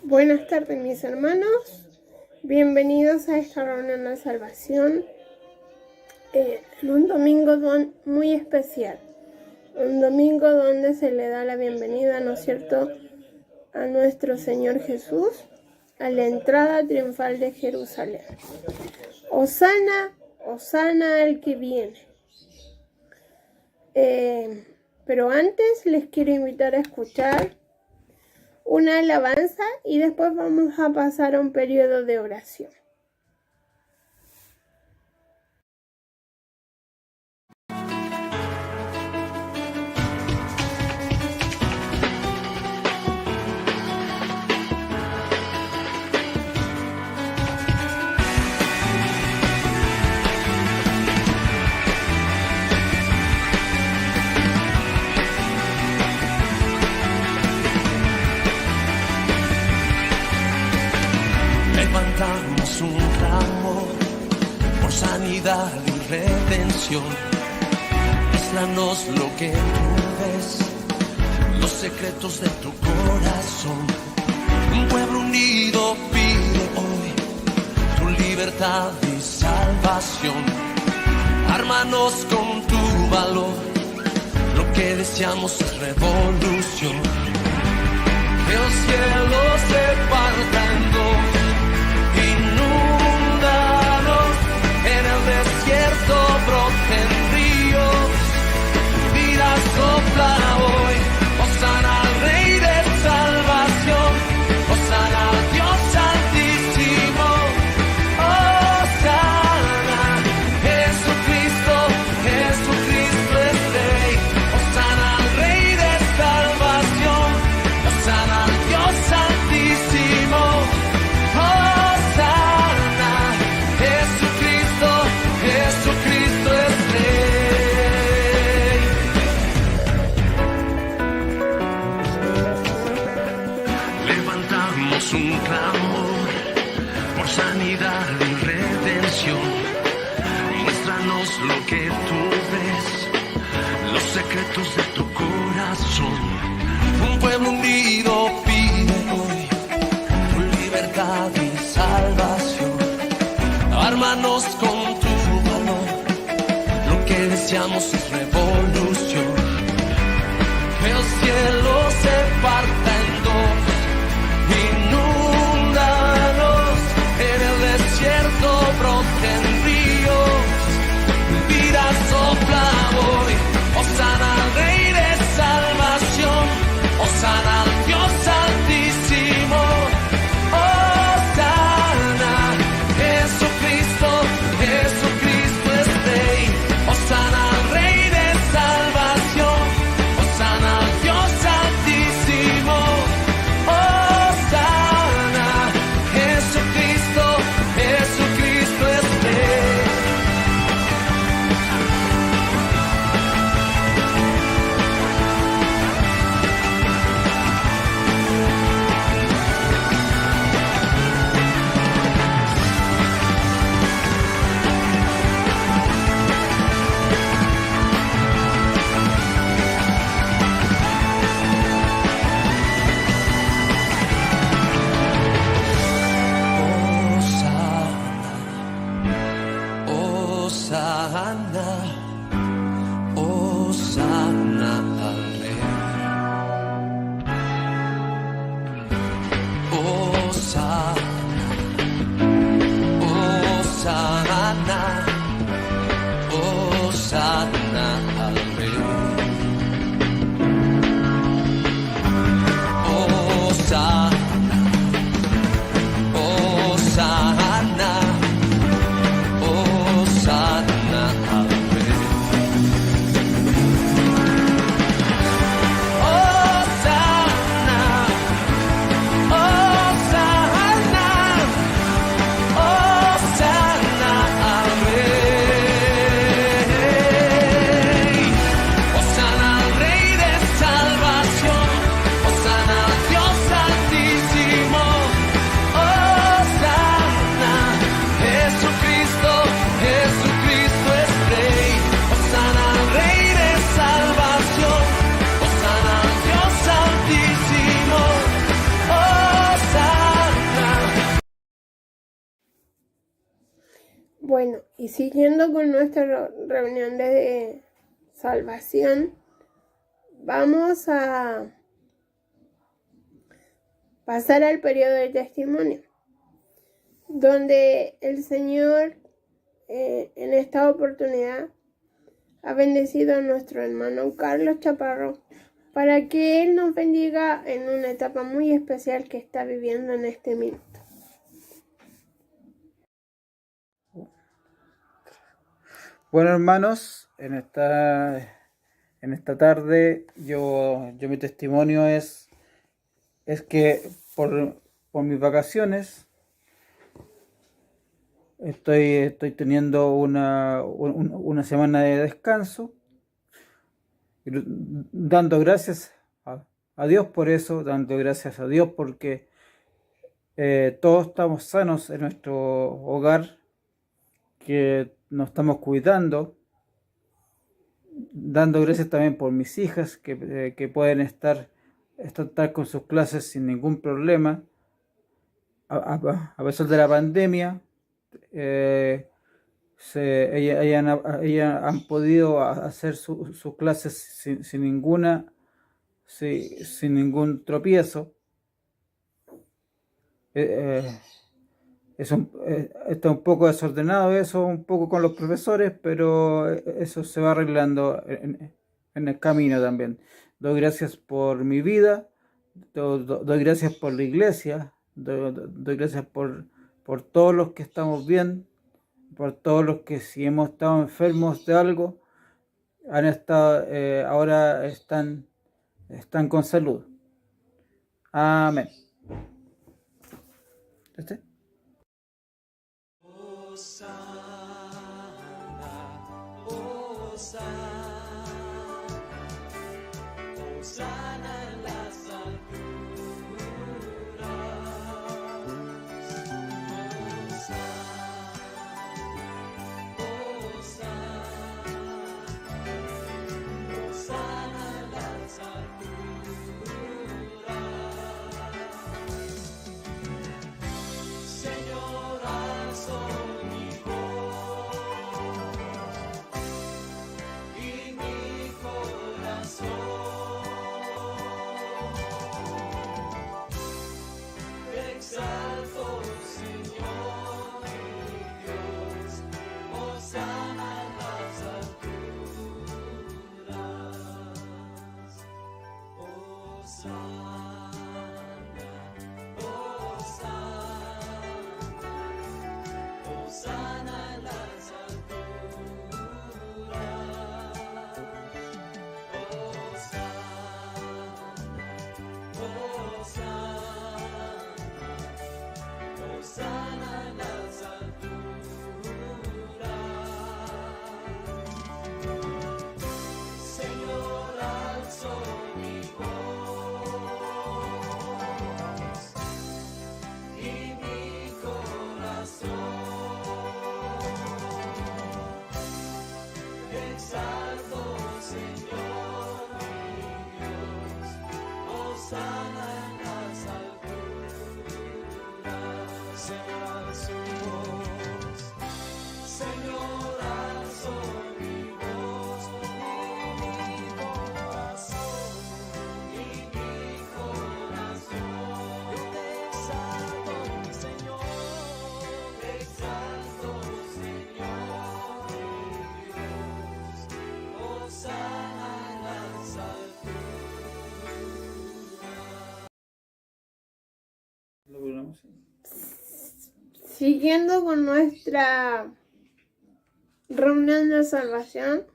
Buenas tardes, mis hermanos. Bienvenidos a esta reunión de salvación en un domingo muy especial. Un domingo donde se le da la bienvenida, ¿no es cierto?, a nuestro Señor Jesús a la entrada triunfal de Jerusalén. Hosana, Hosana al que viene. Pero antes les quiero invitar a escuchar una alabanza y después vamos a pasar a un periodo de oración. Levantamos un clamor por sanidad y redención. Muéstranos lo que tú ves, los secretos de tu corazón. Un pueblo unido pide hoy tu libertad y salvación. Ármanos con tu valor, lo que deseamos es revolución. Que el cielo se parta en dos, inúndanos, en el desierto broten ríos, vida sopla hoy, Hosana al Rey de salvación, Hosana al Dios altísimo, Hosana, Jesucristo, Jesucristo es Rey, Hosana al Rey de salvación, Hosana al Dios altísimo. Un clamor por sanidad y redención. Muéstranos lo que tú ves, los secretos de tu corazón. Un pueblo unido pide hoy tu libertad y salvación. Ármanos con tu valor, lo que deseamos es revolución. Que el cielo se parta en dos, inúndanos, en el desierto broten ríos, vida sopla hoy, Hosana al Rey de salvación, Hosana al Dios altísimo, Hosana, Jesucristo, Jesucristo es Rey, Hosana al Rey de salvación, Hosana al Dios altísimo. Hosana al Rey. Y siguiendo con nuestra reunión de salvación, vamos a pasar al periodo de testimonio, donde el Señor en esta oportunidad ha bendecido a nuestro hermano Carlos Chaparro para que Él nos bendiga en una etapa muy especial que está viviendo en este minuto. Bueno, hermanos, en esta tarde mi testimonio es que por mis vacaciones estoy teniendo una semana de descanso, y dando gracias a Dios por eso, dando gracias a Dios porque todos estamos sanos en nuestro hogar, que nos estamos cuidando, dando gracias también por mis hijas que pueden estar con sus clases sin ningún problema, a pesar de la pandemia. Ellas han podido hacer sus clases sin ningún tropiezo. Está un poco desordenado eso, un poco con los profesores, pero eso se va arreglando en el camino también. Doy gracias por mi vida, doy gracias por la iglesia, doy gracias por todos los que estamos bien, por todos los que, si hemos estado enfermos de algo, han estado, ahora están con salud. Amén. Hosana en las alturas, Hosana en las alturas. Señor, alzo mi voz y mi corazón. Exalto, Señor mi Dios, hosana en las alturas, hosana, hosana, hosana en las alturas, hosana, hosana. Hosana en las alturas. Señor, alzo mi voz y mi corazón. Exalto, Señor mi Dios, hosana en las alturas. Señor, alzo mi voz, Señor, alzo mi voz y mi corazón, yo te exalto, Señor, mi Dios, hosana en las alturas. Siguiendo con nuestra reunión de salvación,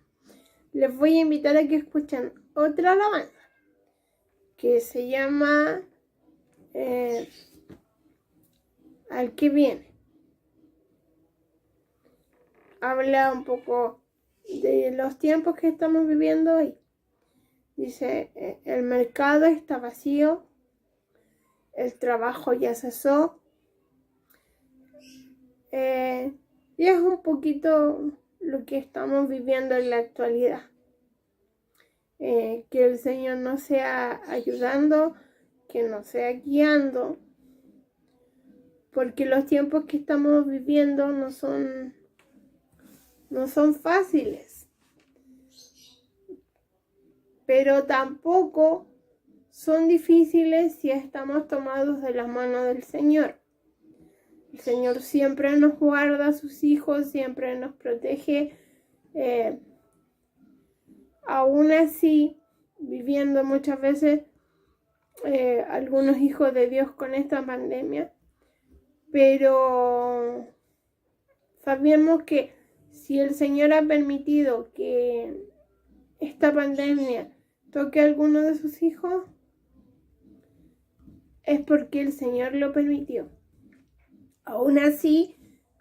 les voy a invitar a que escuchen otra alabanza que se llama Al que viene. Habla un poco de los tiempos que estamos viviendo hoy. Dice, el mercado está vacío, el trabajo ya cesó. Y es un poquito lo que estamos viviendo en la actualidad. Que el Señor nos sea ayudando, que nos sea guiando, porque los tiempos que estamos viviendo no son no son fáciles, pero tampoco son difíciles si estamos tomados de la mano del Señor. El Señor siempre nos guarda a sus hijos, siempre nos protege, aún así, viviendo muchas veces algunos hijos de Dios con esta pandemia, pero sabemos que si el Señor ha permitido que esta pandemia toque a alguno de sus hijos, es porque el Señor lo permitió. Aún así,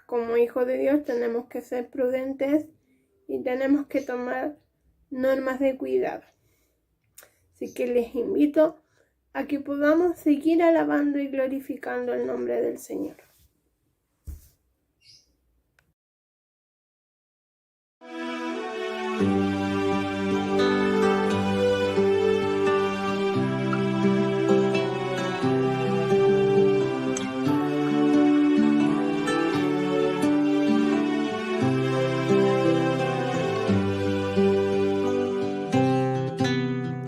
como hijos de Dios tenemos que ser prudentes y tenemos que tomar normas de cuidado. Así que les invito a que podamos seguir alabando y glorificando el nombre del Señor.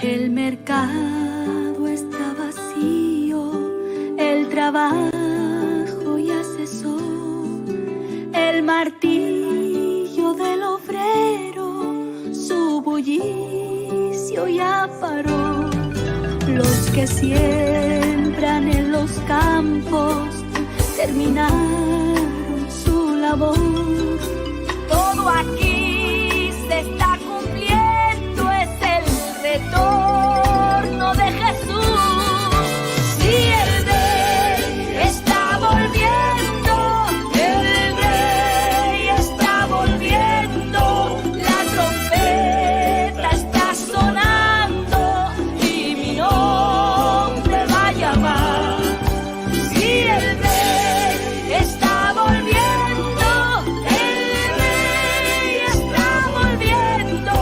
El mercado está vacío, el trabajo ya cesó, el martillo del obrero, su bullicio ya paró. Los que siembran en los campos terminaron su labor. Todo aquí se está cumpliendo, es el retorno de Jesús. Si el rey está volviendo, el rey está volviendo, la trompeta está sonando y mi nombre va a llamar. Si el rey está volviendo, el rey está volviendo,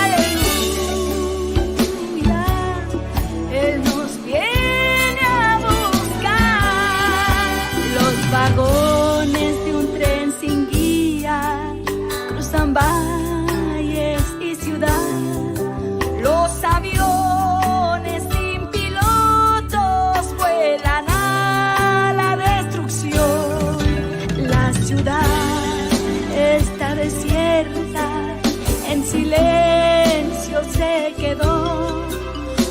aleluya, él nos viene a buscar. Los vagones de un tren sin guía cruzan valles y ciudad. Los aviones sin pilotos vuelan a la destrucción. La ciudad está desierta, en silencio se quedó.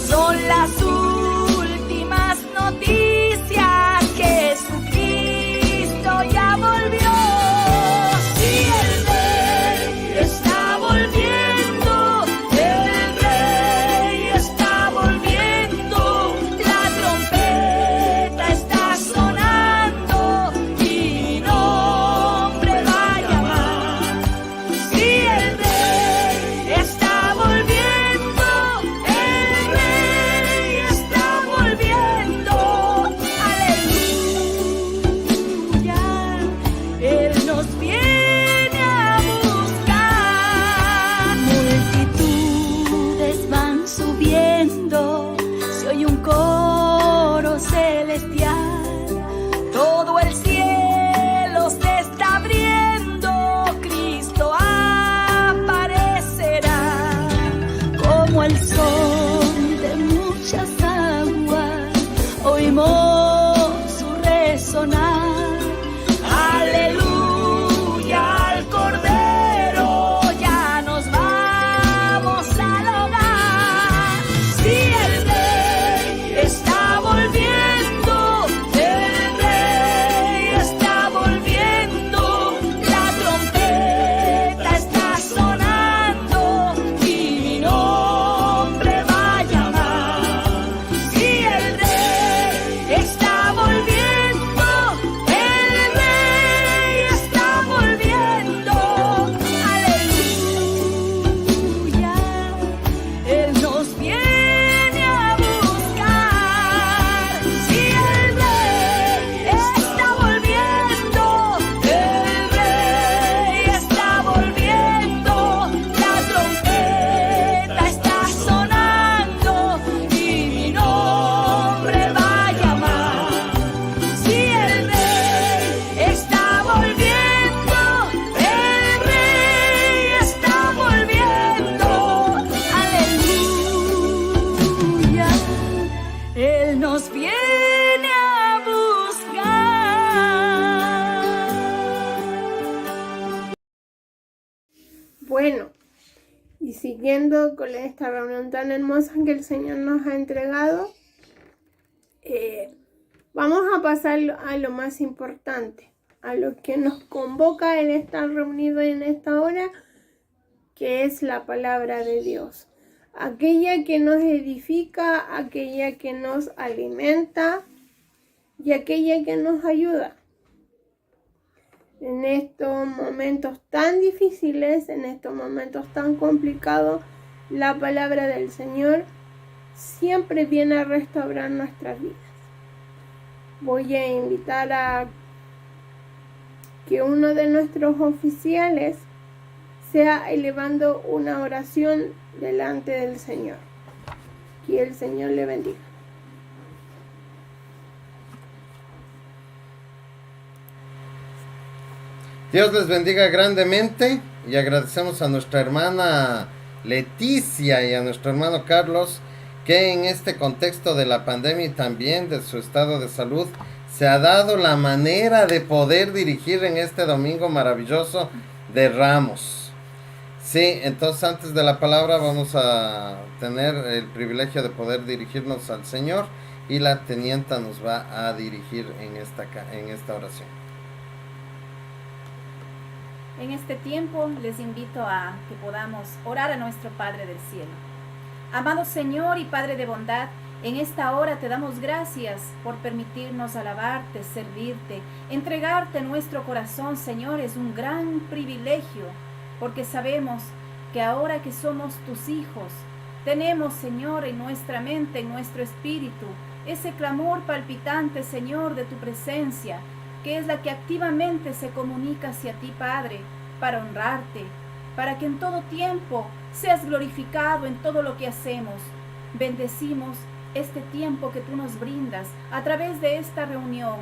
Son las últimas noticias, Jesucristo ya volvió. Si el rey está volviendo, el rey está volviendo, la trompeta está sonando y mi nombre va a llamar. Si el rey está Y siguiendo con esta reunión tan hermosa que el Señor nos ha entregado, vamos a pasar a lo más importante, a lo que nos convoca en estar reunidos en esta hora, que es la palabra de Dios. Aquella que nos edifica, aquella que nos alimenta y aquella que nos ayuda. En estos momentos tan difíciles, en estos momentos tan complicados, la palabra del Señor siempre viene a restaurar nuestras vidas. Voy a invitar a que uno de nuestros oficiales sea elevando una oración delante del Señor. Que el Señor le bendiga. Dios les bendiga grandemente y agradecemos a nuestra hermana Leticia y a nuestro hermano Carlos que en este contexto de la pandemia y también de su estado de salud se ha dado la manera de poder dirigir en este domingo maravilloso de Ramos. Sí, entonces antes de la palabra vamos a tener el privilegio de poder dirigirnos al Señor y la tenienta nos va a dirigir en esta oración. En este tiempo les invito a que podamos orar a nuestro Padre del cielo. Amado Señor y Padre de bondad, en esta hora te damos gracias por permitirnos alabarte, servirte, entregarte nuestro corazón, Señor. Es un gran privilegio porque sabemos que ahora que somos tus hijos, tenemos, Señor, en nuestra mente, en nuestro espíritu, ese clamor palpitante, Señor, de tu presencia, que es la que activamente se comunica hacia ti, Padre, para honrarte, para que en todo tiempo seas glorificado en todo lo que hacemos. Bendecimos este tiempo que tú nos brindas a través de esta reunión,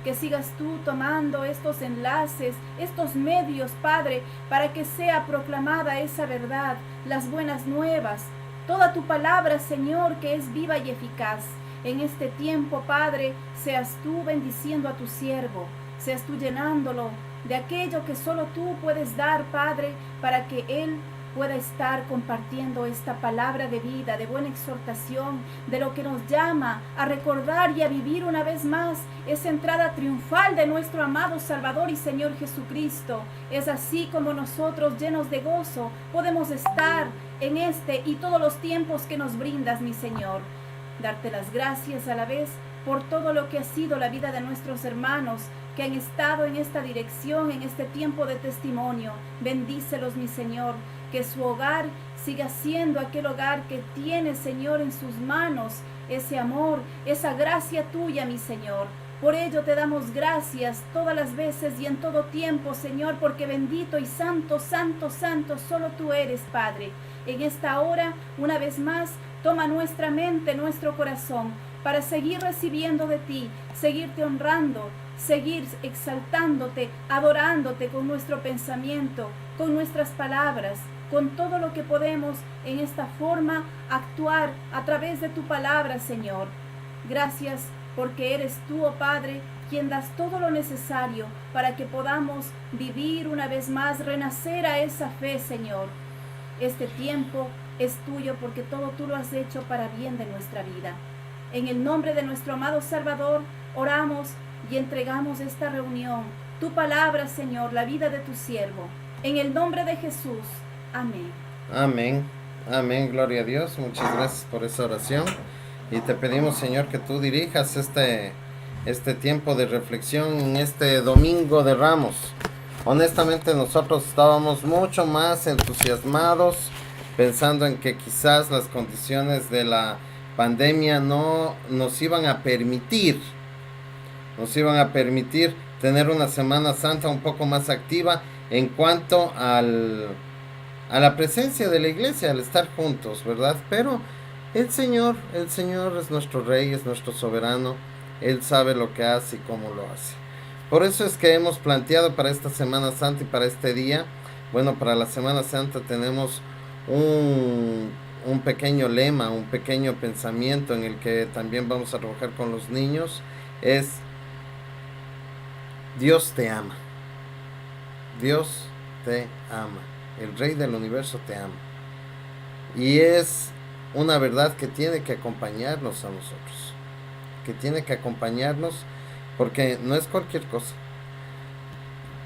que sigas tú tomando estos enlaces, estos medios, Padre, para que sea proclamada esa verdad, las buenas nuevas, toda tu palabra, Señor, que es viva y eficaz. En este tiempo, Padre, seas tú bendiciendo a tu siervo, seas tú llenándolo de aquello que solo tú puedes dar, Padre, para que él pueda estar compartiendo esta palabra de vida, de buena exhortación, de lo que nos llama a recordar y a vivir una vez más esa entrada triunfal de nuestro amado Salvador y Señor Jesucristo. Es así como nosotros, llenos de gozo, podemos estar en este y todos los tiempos que nos brindas, mi Señor. Darte las gracias a la vez por todo lo que ha sido la vida de nuestros hermanos que han estado en esta dirección, en este tiempo de testimonio. Bendícelos, mi Señor, que su hogar siga siendo aquel hogar que tiene, Señor, en sus manos ese amor, esa gracia tuya, mi Señor. Por ello te damos gracias todas las veces y en todo tiempo, Señor, porque bendito y santo, santo, santo, solo tú eres, Padre. En esta hora, una vez más, toma nuestra mente, nuestro corazón, para seguir recibiendo de ti, seguirte honrando, seguir exaltándote, adorándote con nuestro pensamiento, con nuestras palabras, con todo lo que podemos en esta forma actuar a través de tu palabra, Señor. Gracias porque eres tú, oh Padre, quien das todo lo necesario para que podamos vivir una vez más, renacer a esa fe, Señor. Este tiempo es tuyo porque todo tú lo has hecho para bien de nuestra vida. En el nombre de nuestro amado Salvador, oramos y entregamos esta reunión, tu palabra, Señor, la vida de tu siervo. En el nombre de Jesús. Amén. Amén. Amén. Gloria a Dios. Muchas gracias por esa oración. Y te pedimos, Señor, que tú dirijas este tiempo de reflexión en este domingo de Ramos. Honestamente, nosotros estábamos mucho más entusiasmados pensando en que quizás las condiciones de la pandemia no nos iban a permitir tener una Semana Santa un poco más activa en cuanto a la presencia de la iglesia, al estar juntos, ¿verdad? Pero el Señor es nuestro Rey, es nuestro soberano. Él sabe lo que hace y cómo lo hace. Por eso es que hemos planteado para esta Semana Santa y para este día, bueno, para la Semana Santa tenemos un pequeño lema, un pequeño pensamiento en el que también vamos a trabajar con los niños, es Dios te ama. Dios te ama. El Rey del universo te ama. Y es una verdad que tiene que acompañarnos a nosotros, que tiene que acompañarnos porque no es cualquier cosa.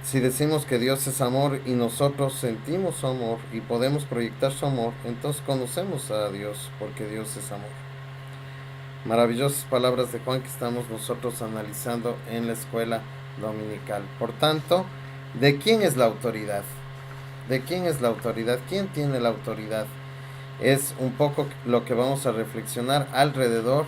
Si decimos que Dios es amor y nosotros sentimos su amor y podemos proyectar su amor, entonces conocemos a Dios porque Dios es amor. Maravillosas palabras de Juan que estamos nosotros analizando en la escuela dominical. Por tanto, ¿de quién es la autoridad? ¿De quién es la autoridad? ¿Quién tiene la autoridad? Es un poco lo que vamos a reflexionar alrededor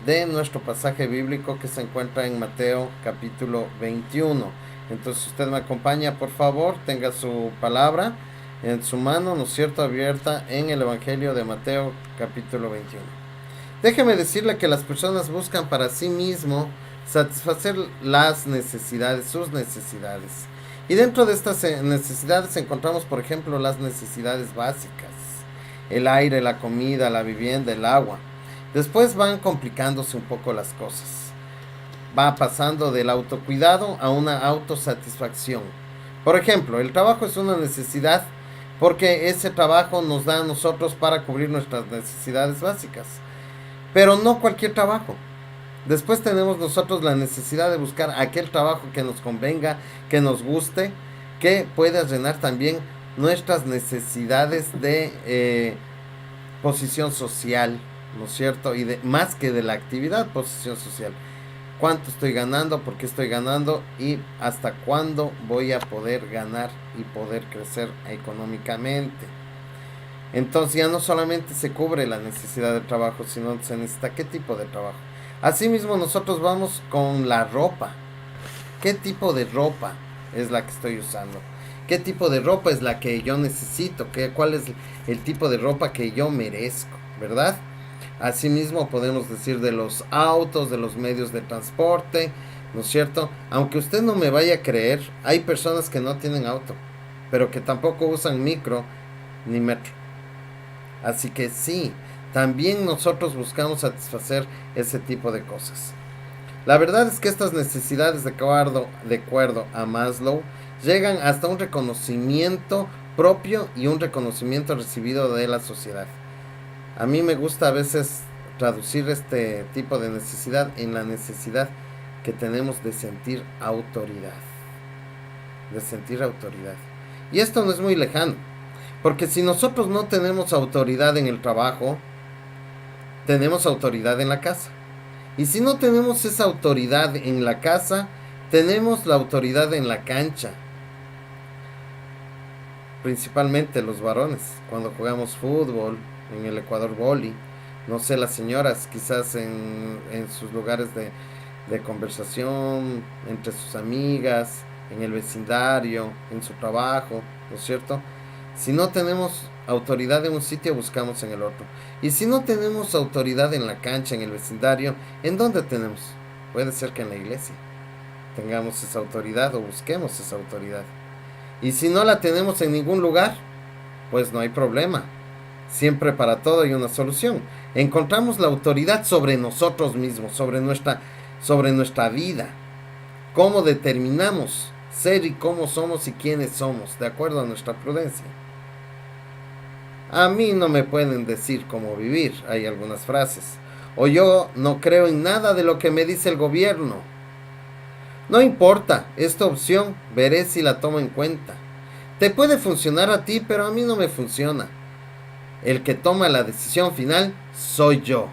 de nuestro pasaje bíblico que se encuentra en Mateo capítulo 21. Entonces, si usted me acompaña, por favor, tenga su palabra en su mano, ¿no es cierto?, abierta en el Evangelio de Mateo capítulo 21. Déjeme decirle que las personas buscan para sí mismo satisfacer las necesidades, sus necesidades. Y dentro de estas necesidades encontramos, por ejemplo, las necesidades básicas: el aire, la comida, la vivienda, el agua. Después van complicándose un poco las cosas. Va pasando del autocuidado a una autosatisfacción. Por ejemplo, el trabajo es una necesidad porque ese trabajo nos da a nosotros para cubrir nuestras necesidades básicas. Pero no cualquier trabajo. Después tenemos nosotros la necesidad de buscar aquel trabajo que nos convenga, que nos guste, que pueda llenar también nuestras necesidades de posición social, ¿no es cierto? Y de, más que de la actividad, posición social. ¿Cuánto estoy ganando? ¿Por qué estoy ganando? ¿Y hasta cuándo voy a poder ganar y poder crecer económicamente? Entonces ya no solamente se cubre la necesidad de trabajo, sino se necesita qué tipo de trabajo. Asimismo nosotros vamos con la ropa. ¿Qué tipo de ropa es la que estoy usando? ¿Qué tipo de ropa es la que yo necesito? ¿Cuál es el tipo de ropa que yo merezco? ¿Verdad? Asimismo podemos decir de los autos, de los medios de transporte, ¿no es cierto? Aunque usted no me vaya a creer, hay personas que no tienen auto, pero que tampoco usan micro ni metro. Así que sí, también nosotros buscamos satisfacer ese tipo de cosas. La verdad es que estas necesidades, de acuerdo a Maslow, llegan hasta un reconocimiento propio y un reconocimiento recibido de la sociedad. A mí me gusta a veces traducir este tipo de necesidad en la necesidad que tenemos de sentir autoridad. De sentir autoridad. Y esto no es muy lejano. Porque si nosotros no tenemos autoridad en el trabajo, tenemos autoridad en la casa. Y si no tenemos esa autoridad en la casa, tenemos la autoridad en la cancha. Principalmente los varones, cuando jugamos fútbol, en el Ecuador Boli, no sé, las señoras quizás en sus lugares de conversación, entre sus amigas, en el vecindario, en su trabajo, ¿no es cierto? Si no tenemos autoridad en un sitio, buscamos en el otro. Y si no tenemos autoridad en la cancha, en el vecindario, ¿en dónde tenemos? Puede ser que en la iglesia tengamos esa autoridad o busquemos esa autoridad. Y si no la tenemos en ningún lugar, pues no hay problema. Siempre para todo hay una solución. Encontramos la autoridad sobre nosotros mismos, sobre nuestra vida. Cómo determinamos ser y cómo somos y quiénes somos, de acuerdo a nuestra prudencia. A mí no me pueden decir cómo vivir, hay algunas frases. O yo no creo en nada de lo que me dice el gobierno. No importa, esta opción veré si la tomo en cuenta. Te puede funcionar a ti, pero a mí no me funciona. El que toma la decisión final soy yo.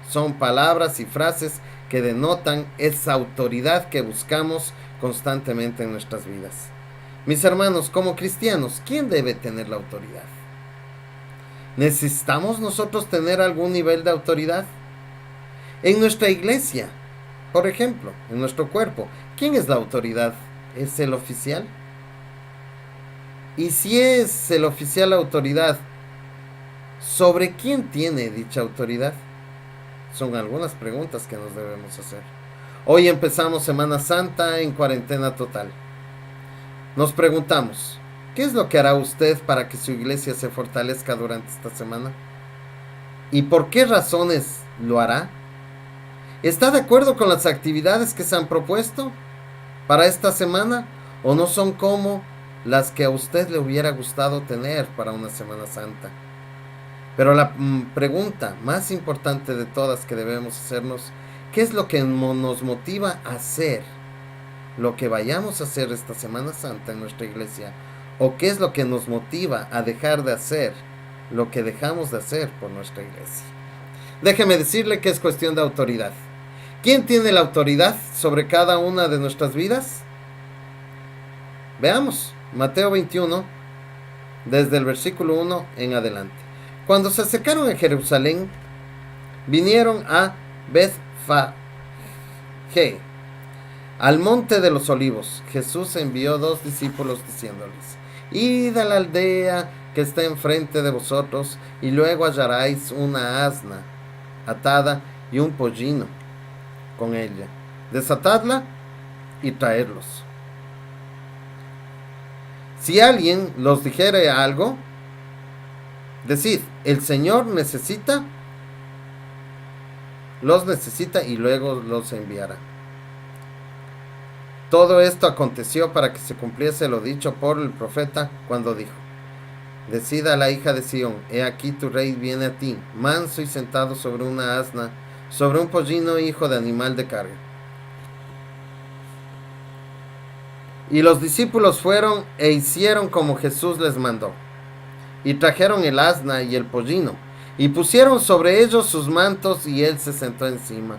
Son palabras y frases que denotan esa autoridad que buscamos constantemente en nuestras vidas. Mis hermanos, como cristianos, ¿quién debe tener la autoridad? ¿Necesitamos nosotros tener algún nivel de autoridad? En nuestra iglesia, por ejemplo, en nuestro cuerpo, ¿quién es la autoridad? ¿Es el oficial? Y si es el oficial la autoridad, ¿sobre quién tiene dicha autoridad? Son algunas preguntas que nos debemos hacer. Hoy empezamos Semana Santa en cuarentena total. Nos preguntamos, ¿qué es lo que hará usted para que su iglesia se fortalezca durante esta semana? ¿Y por qué razones lo hará? ¿Está de acuerdo con las actividades que se han propuesto para esta semana o no son como las que a usted le hubiera gustado tener para una Semana Santa? Pero la pregunta más importante de todas que debemos hacernos, ¿qué es lo que nos motiva a hacer lo que vayamos a hacer esta Semana Santa en nuestra iglesia? ¿O qué es lo que nos motiva a dejar de hacer lo que dejamos de hacer por nuestra iglesia? Déjeme decirle que es cuestión de autoridad. ¿Quién tiene la autoridad sobre cada una de nuestras vidas? Veamos, Mateo 21, desde el versículo 1 en adelante. Cuando se acercaron a Jerusalén, vinieron a Bethfagé, al monte de los olivos. Jesús envió 2 discípulos diciéndoles: id a la aldea que está enfrente de vosotros, y luego hallaréis una asna atada y un pollino con ella. Desatadla y traedlos. Si alguien los dijere algo, decid: el Señor los necesita y luego los enviará. Todo esto aconteció para que se cumpliese lo dicho por el profeta cuando dijo: decid a la hija de Sión, he aquí tu rey viene a ti, manso y sentado sobre una asna, sobre un pollino, hijo de animal de carga. Y los discípulos fueron e hicieron como Jesús les mandó, y trajeron el asna y el pollino, y pusieron sobre ellos sus mantos, y él se sentó encima.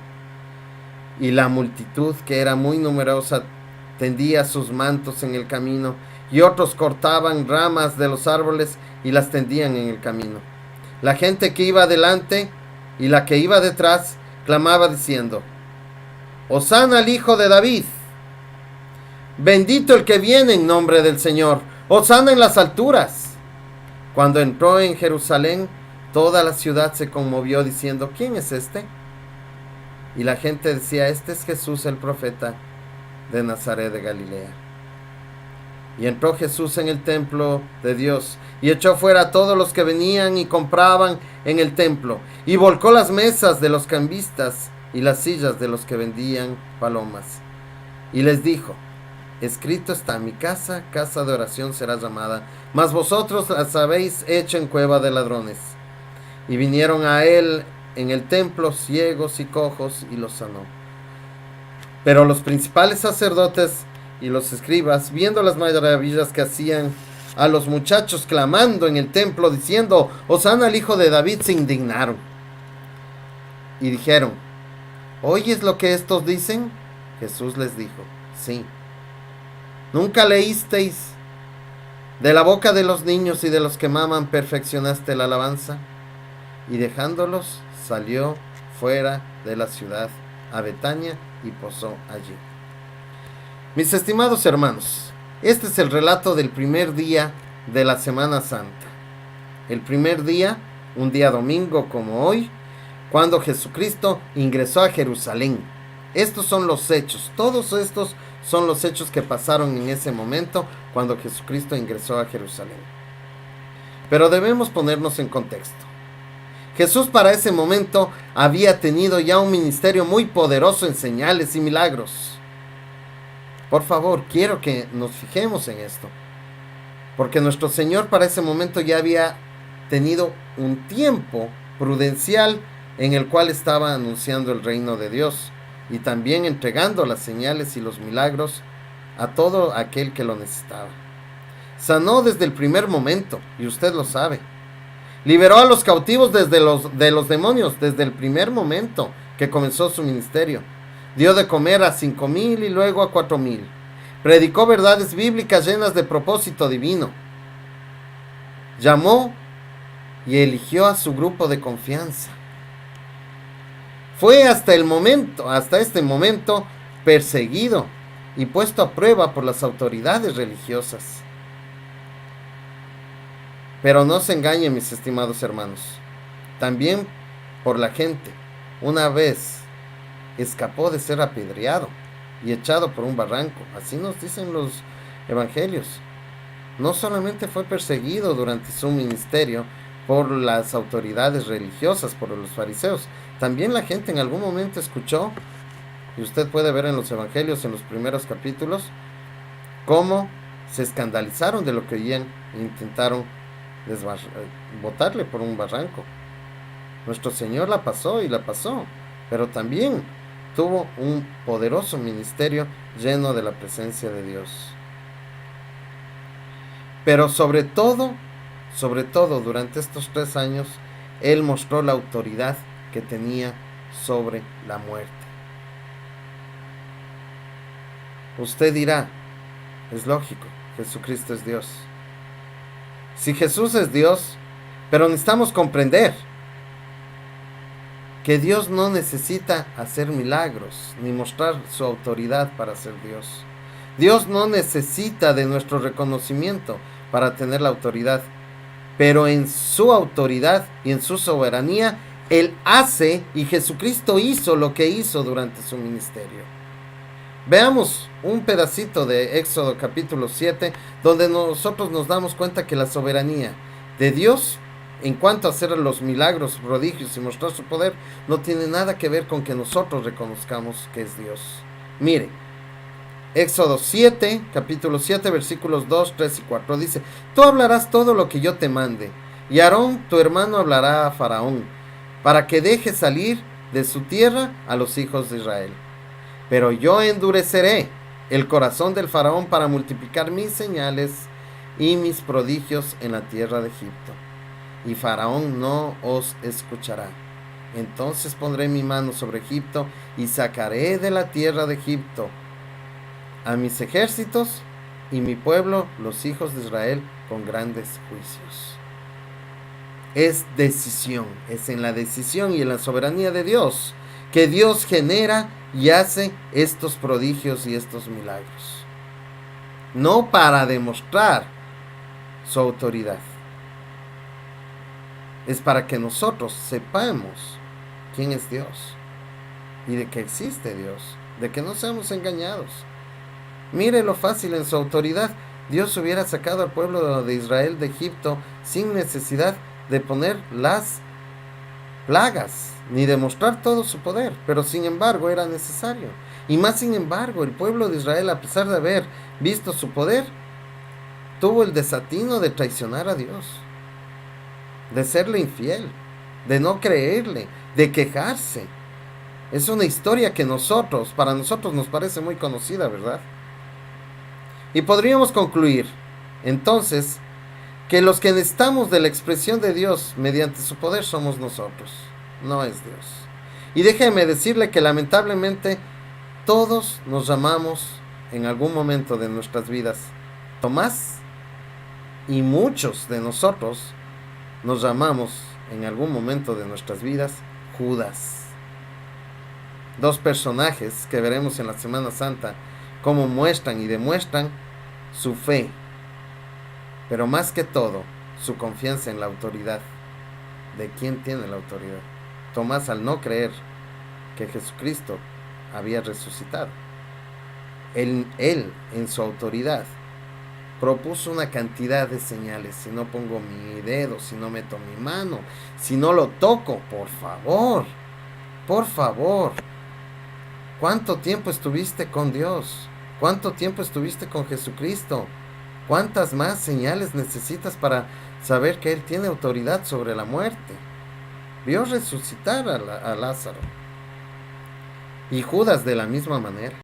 Y la multitud, que era muy numerosa, tendía sus mantos en el camino, y otros cortaban ramas de los árboles y las tendían en el camino. La gente que iba delante y la que iba detrás clamaba diciendo: Hosana al Hijo de David, bendito el que viene en nombre del Señor, Hosana en las alturas. Cuando entró en Jerusalén, toda la ciudad se conmovió diciendo: ¿quién es este? Y la gente decía: este es Jesús el profeta de Nazaret de Galilea. Y entró Jesús en el templo de Dios, y echó fuera a todos los que venían y compraban en el templo, y volcó las mesas de los cambistas y las sillas de los que vendían palomas. Y les dijo: escrito está, mi casa, casa de oración será llamada, mas vosotros las habéis hecho en cueva de ladrones. Y vinieron a él en el templo ciegos y cojos, y los sanó. Pero los principales sacerdotes y los escribas, viendo las maravillas que hacían a los muchachos clamando en el templo, diciendo: Hosana al Hijo de David, se indignaron. Y dijeron: ¿oyes lo que estos dicen? Jesús les dijo: sí. ¿Nunca leísteis: de la boca de los niños y de los que maman perfeccionaste la alabanza? Y dejándolos, salió fuera de la ciudad a Betania y posó allí. Mis estimados hermanos, este es el relato del primer día de la Semana Santa. El primer día, un día domingo como hoy, cuando Jesucristo ingresó a Jerusalén. Estos son los hechos, todos estos son los hechos que pasaron en ese momento cuando Jesucristo ingresó a Jerusalén. Pero debemos ponernos en contexto. Jesús para ese momento había tenido ya un ministerio muy poderoso en señales y milagros. Por favor, quiero que nos fijemos en esto, porque nuestro Señor para ese momento ya había tenido un tiempo prudencial en el cual estaba anunciando el reino de Dios y también entregando las señales y los milagros a todo aquel que lo necesitaba. Sanó desde el primer momento, y usted lo sabe. Liberó a los cautivos de los demonios desde el primer momento que comenzó su ministerio. Dio de comer a 5,000 y luego a 4,000. Predicó verdades bíblicas llenas de propósito divino. Llamó y eligió a su grupo de confianza. Fue hasta este momento, perseguido y puesto a prueba por las autoridades religiosas. Pero no se engañen, mis estimados hermanos. También por la gente. Una vez escapó de ser apedreado y echado por un barranco. Así nos dicen los evangelios. No solamente fue perseguido durante su ministerio por las autoridades religiosas, por los fariseos, también la gente en algún momento escuchó, y usted puede ver en los evangelios, en los primeros capítulos, cómo se escandalizaron de lo que oían e intentaron botarle por un barranco. Nuestro Señor la pasó y la pasó, pero también tuvo un poderoso ministerio lleno de la presencia de Dios. Pero sobre todo, durante estos 3 años, Él mostró la autoridad que tenía sobre la muerte. Usted dirá, es lógico, Jesucristo es Dios. Si Jesús es Dios, pero necesitamos comprender que Dios no necesita hacer milagros ni mostrar su autoridad para ser Dios. Dios no necesita de nuestro reconocimiento para tener la autoridad, pero en su autoridad y en su soberanía, Él hace, y Jesucristo hizo lo que hizo durante su ministerio. Veamos un pedacito de Éxodo capítulo 7, donde nosotros nos damos cuenta que la soberanía de Dios en cuanto a hacer los milagros, prodigios y mostrar su poder, no tiene nada que ver con que nosotros reconozcamos que es Dios. Mire, Éxodo 7, capítulo 7, versículos 2, 3 y 4 dice: Tú hablarás todo lo que yo te mande, y Aarón tu hermano hablará a Faraón, para que deje salir de su tierra a los hijos de Israel. Pero yo endureceré el corazón del Faraón para multiplicar mis señales y mis prodigios en la tierra de Egipto, y Faraón no os escuchará. Entonces pondré mi mano sobre Egipto y sacaré de la tierra de Egipto a mis ejércitos y mi pueblo, los hijos de Israel, con grandes juicios. Es decisión, es en la decisión y en la soberanía de Dios que Dios genera y hace estos prodigios y estos milagros. No para demostrar su autoridad. Es para que nosotros sepamos quién es Dios y de que existe Dios, de que no seamos engañados. Mire lo fácil en su autoridad. Dios hubiera sacado al pueblo de Israel de Egipto sin necesidad de poner las plagas ni de mostrar todo su poder, pero sin embargo era necesario. Y más sin embargo, el pueblo de Israel, a pesar de haber visto su poder, tuvo el desatino de traicionar a Dios, de serle infiel, de no creerle, de quejarse. Es una historia que para nosotros nos parece muy conocida, ¿verdad? Y podríamos concluir, entonces, que los que necesitamos de la expresión de Dios mediante su poder somos nosotros, no es Dios. Y déjeme decirle que lamentablemente todos nos llamamos en algún momento de nuestras vidas Tomás, y muchos de nosotros nos llamamos en algún momento de nuestras vidas Judas. Dos personajes que veremos en la Semana Santa, cómo muestran y demuestran su fe, pero más que todo, su confianza en la autoridad. ¿De quién tiene la autoridad? Tomás, al no creer que Jesucristo había resucitado, él en su autoridad propuso una cantidad de señales. Si no pongo mi dedo, si no meto mi mano, si no lo toco, por favor, ¿cuánto tiempo estuviste con Dios? ¿Cuánto tiempo estuviste con Jesucristo? ¿Cuántas más señales necesitas para saber que Él tiene autoridad sobre la muerte? Vio resucitar a Lázaro. Y Judas de la misma manera.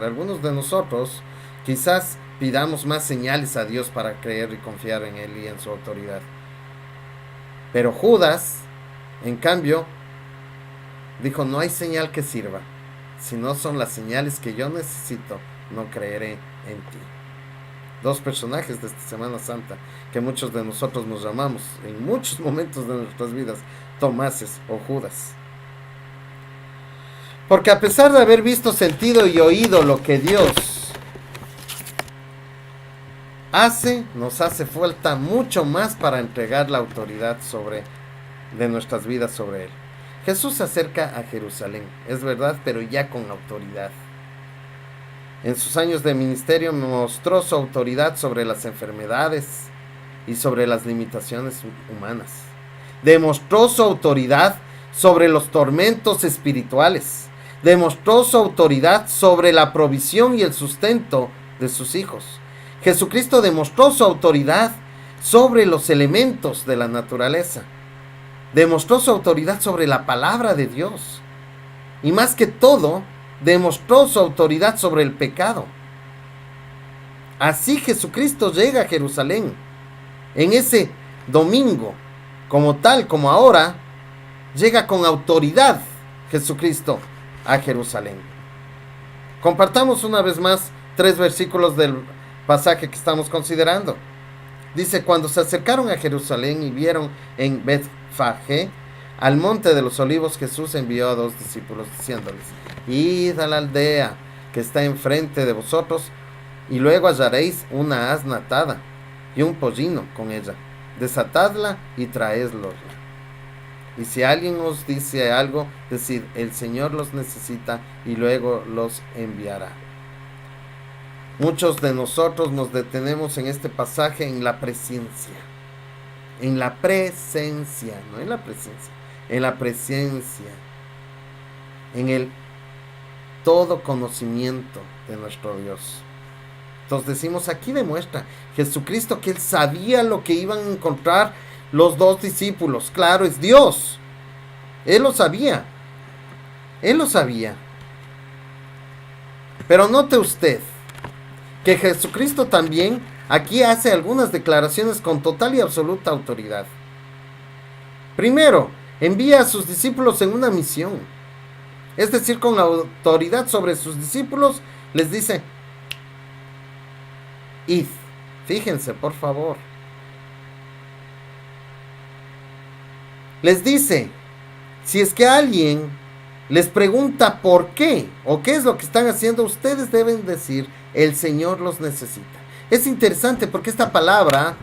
Algunos de nosotros quizás pidamos más señales a Dios para creer y confiar en Él y en su autoridad. Pero Judas, en cambio, dijo: no hay señal que sirva. Si no son las señales que yo necesito, no creeré en ti. Dos personajes de esta Semana Santa que muchos de nosotros nos llamamos en muchos momentos de nuestras vidas Tomases o Judas. Porque a pesar de haber visto, sentido y oído lo que Dios hace, nos hace falta mucho más para entregar la autoridad de nuestras vidas sobre Él. Jesús se acerca a Jerusalén, es verdad, pero ya con autoridad. En sus años de ministerio mostró su autoridad sobre las enfermedades y sobre las limitaciones humanas. Demostró su autoridad sobre los tormentos espirituales. Demostró su autoridad sobre la provisión y el sustento de sus hijos. Jesucristo demostró su autoridad sobre los elementos de la naturaleza. Demostró su autoridad sobre la palabra de Dios. Y más que todo, demostró su autoridad sobre el pecado. Así Jesucristo llega a Jerusalén. En ese domingo, como tal, como ahora, llega con autoridad Jesucristo a Jerusalén. Compartamos una vez más 3 versículos del pasaje que estamos considerando. Dice: cuando se acercaron a Jerusalén y vieron en Betfagé al monte de los olivos, Jesús envió a 2 discípulos diciéndoles: id a la aldea que está enfrente de vosotros, y luego hallaréis una asna atada y un pollino con ella. Desatadla y traédlos. Y si alguien os dice algo, decid: el Señor los necesita, y luego los enviará. Muchos de nosotros nos detenemos en este pasaje en la presencia. En la presencia, no en la presencia, en la presencia. En el todo conocimiento de nuestro Dios. Entonces decimos, aquí demuestra Jesucristo que Él sabía lo que iban a encontrar los 2 discípulos. Claro, es Dios. Él lo sabía. Él lo sabía. Pero note usted que Jesucristo también aquí hace algunas declaraciones con total y absoluta autoridad. Primero, envía a sus discípulos en una misión. Es decir, con la autoridad sobre sus discípulos, les dice: id. Fíjense, por favor. Les dice, si es que alguien les pregunta por qué o qué es lo que están haciendo, ustedes deben decir: el Señor los necesita. Es interesante porque esta palabra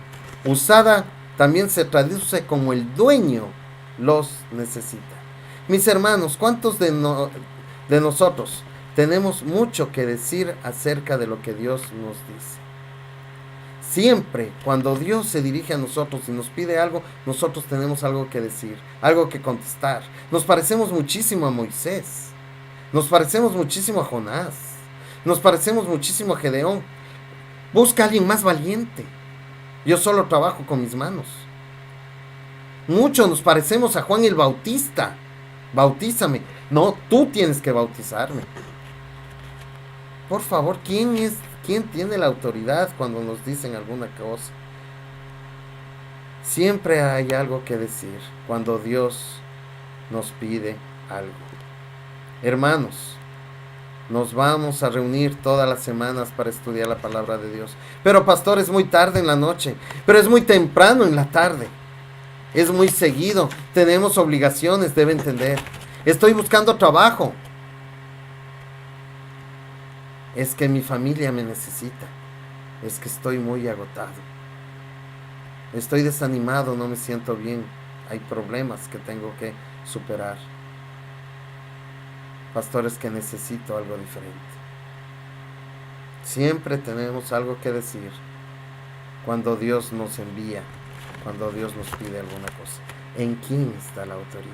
usada también se traduce como el dueño los necesita. Mis hermanos, ¿cuántos de nosotros tenemos mucho que decir acerca de lo que Dios nos dice? Siempre cuando Dios se dirige a nosotros y nos pide algo, nosotros tenemos algo que decir, algo que contestar. Nos parecemos muchísimo a Moisés, nos parecemos muchísimo a Jonás, nos parecemos muchísimo a Gedeón. Busca a alguien más valiente. Yo solo trabajo con mis manos. Muchos nos parecemos a Juan el Bautista. Bautízame. No, tú tienes que bautizarme. Por favor, ¿quién tiene la autoridad cuando nos dicen alguna cosa? Siempre hay algo que decir cuando Dios nos pide algo. Hermanos, nos vamos a reunir todas las semanas para estudiar la palabra de Dios. Pero pastor, es muy tarde en la noche. Pero es muy temprano en la tarde. Es muy seguido. Tenemos obligaciones, debe entender. Estoy buscando trabajo. Es que mi familia me necesita. Es que estoy muy agotado. Estoy desanimado, no me siento bien. Hay problemas que tengo que superar. Pastores, que necesito algo diferente. Siempre tenemos algo que decir cuando Dios nos envía, cuando Dios nos pide alguna cosa. ¿En quién está la autoridad?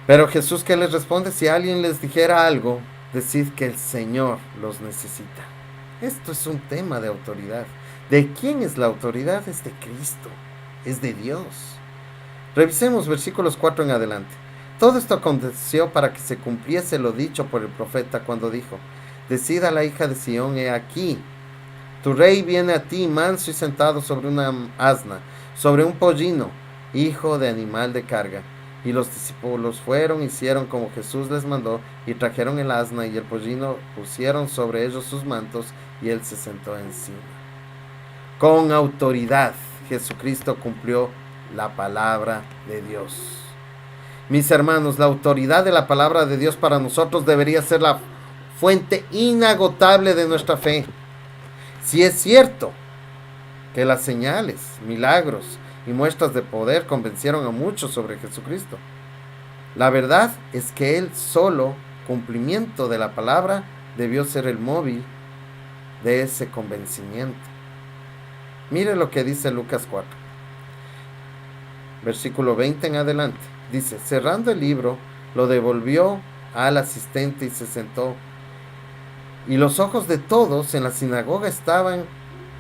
Pero Jesús, ¿qué les responde? Si alguien les dijera algo, decid que el Señor los necesita. Esto es un tema de autoridad. ¿De quién es la autoridad? Es de Cristo, es de Dios. Revisemos versículos 4 en adelante. Todo esto aconteció para que se cumpliese lo dicho por el profeta cuando dijo: decid a la hija de Sión, he aquí, tu rey viene a ti, manso y sentado sobre una asna, sobre un pollino, hijo de animal de carga. Y los discípulos fueron, hicieron como Jesús les mandó, y trajeron el asna y el pollino, pusieron sobre ellos sus mantos, y él se sentó encima. Con autoridad, Jesucristo cumplió la palabra de Dios. Mis hermanos, la autoridad de la palabra de Dios para nosotros debería ser la fuente inagotable de nuestra fe. Si es cierto que las señales, milagros y muestras de poder convencieron a muchos sobre Jesucristo, la verdad es que el solo cumplimiento de la palabra debió ser el móvil de ese convencimiento. Mire lo que dice Lucas 4, versículo 20 en adelante. Dice: cerrando el libro, lo devolvió al asistente y se sentó. Y los ojos de todos en la sinagoga estaban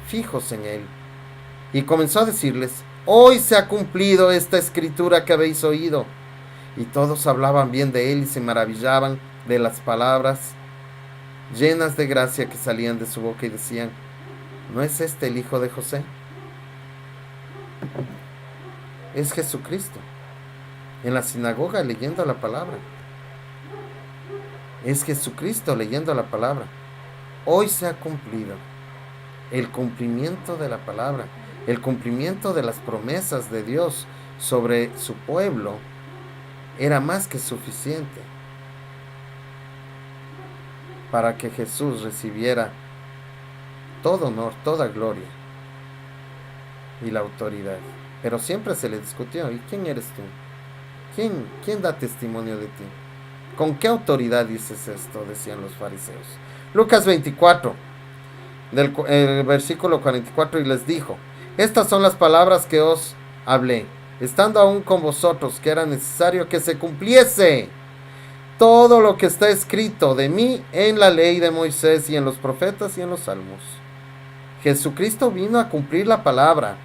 fijos en él. Y comenzó a decirles: hoy se ha cumplido esta escritura que habéis oído. Y todos hablaban bien de él y se maravillaban de las palabras llenas de gracia que salían de su boca y decían: ¿no es este el hijo de José? Es Jesucristo, en la sinagoga leyendo la palabra. Es Jesucristo leyendo la palabra. Hoy se ha cumplido el cumplimiento de la palabra, el cumplimiento de las promesas de Dios sobre su pueblo. Era más que suficiente para que Jesús recibiera todo honor, toda gloria y la autoridad. Pero siempre se le discutió: ¿y quién eres tú? ¿Quién da testimonio de ti? ¿Con qué autoridad dices esto?, decían los fariseos. Lucas 24, versículo 44, y les dijo: estas son las palabras que os hablé, estando aún con vosotros, que era necesario que se cumpliese todo lo que está escrito de mí en la ley de Moisés y en los profetas y en los salmos. Jesucristo vino a cumplir la palabra,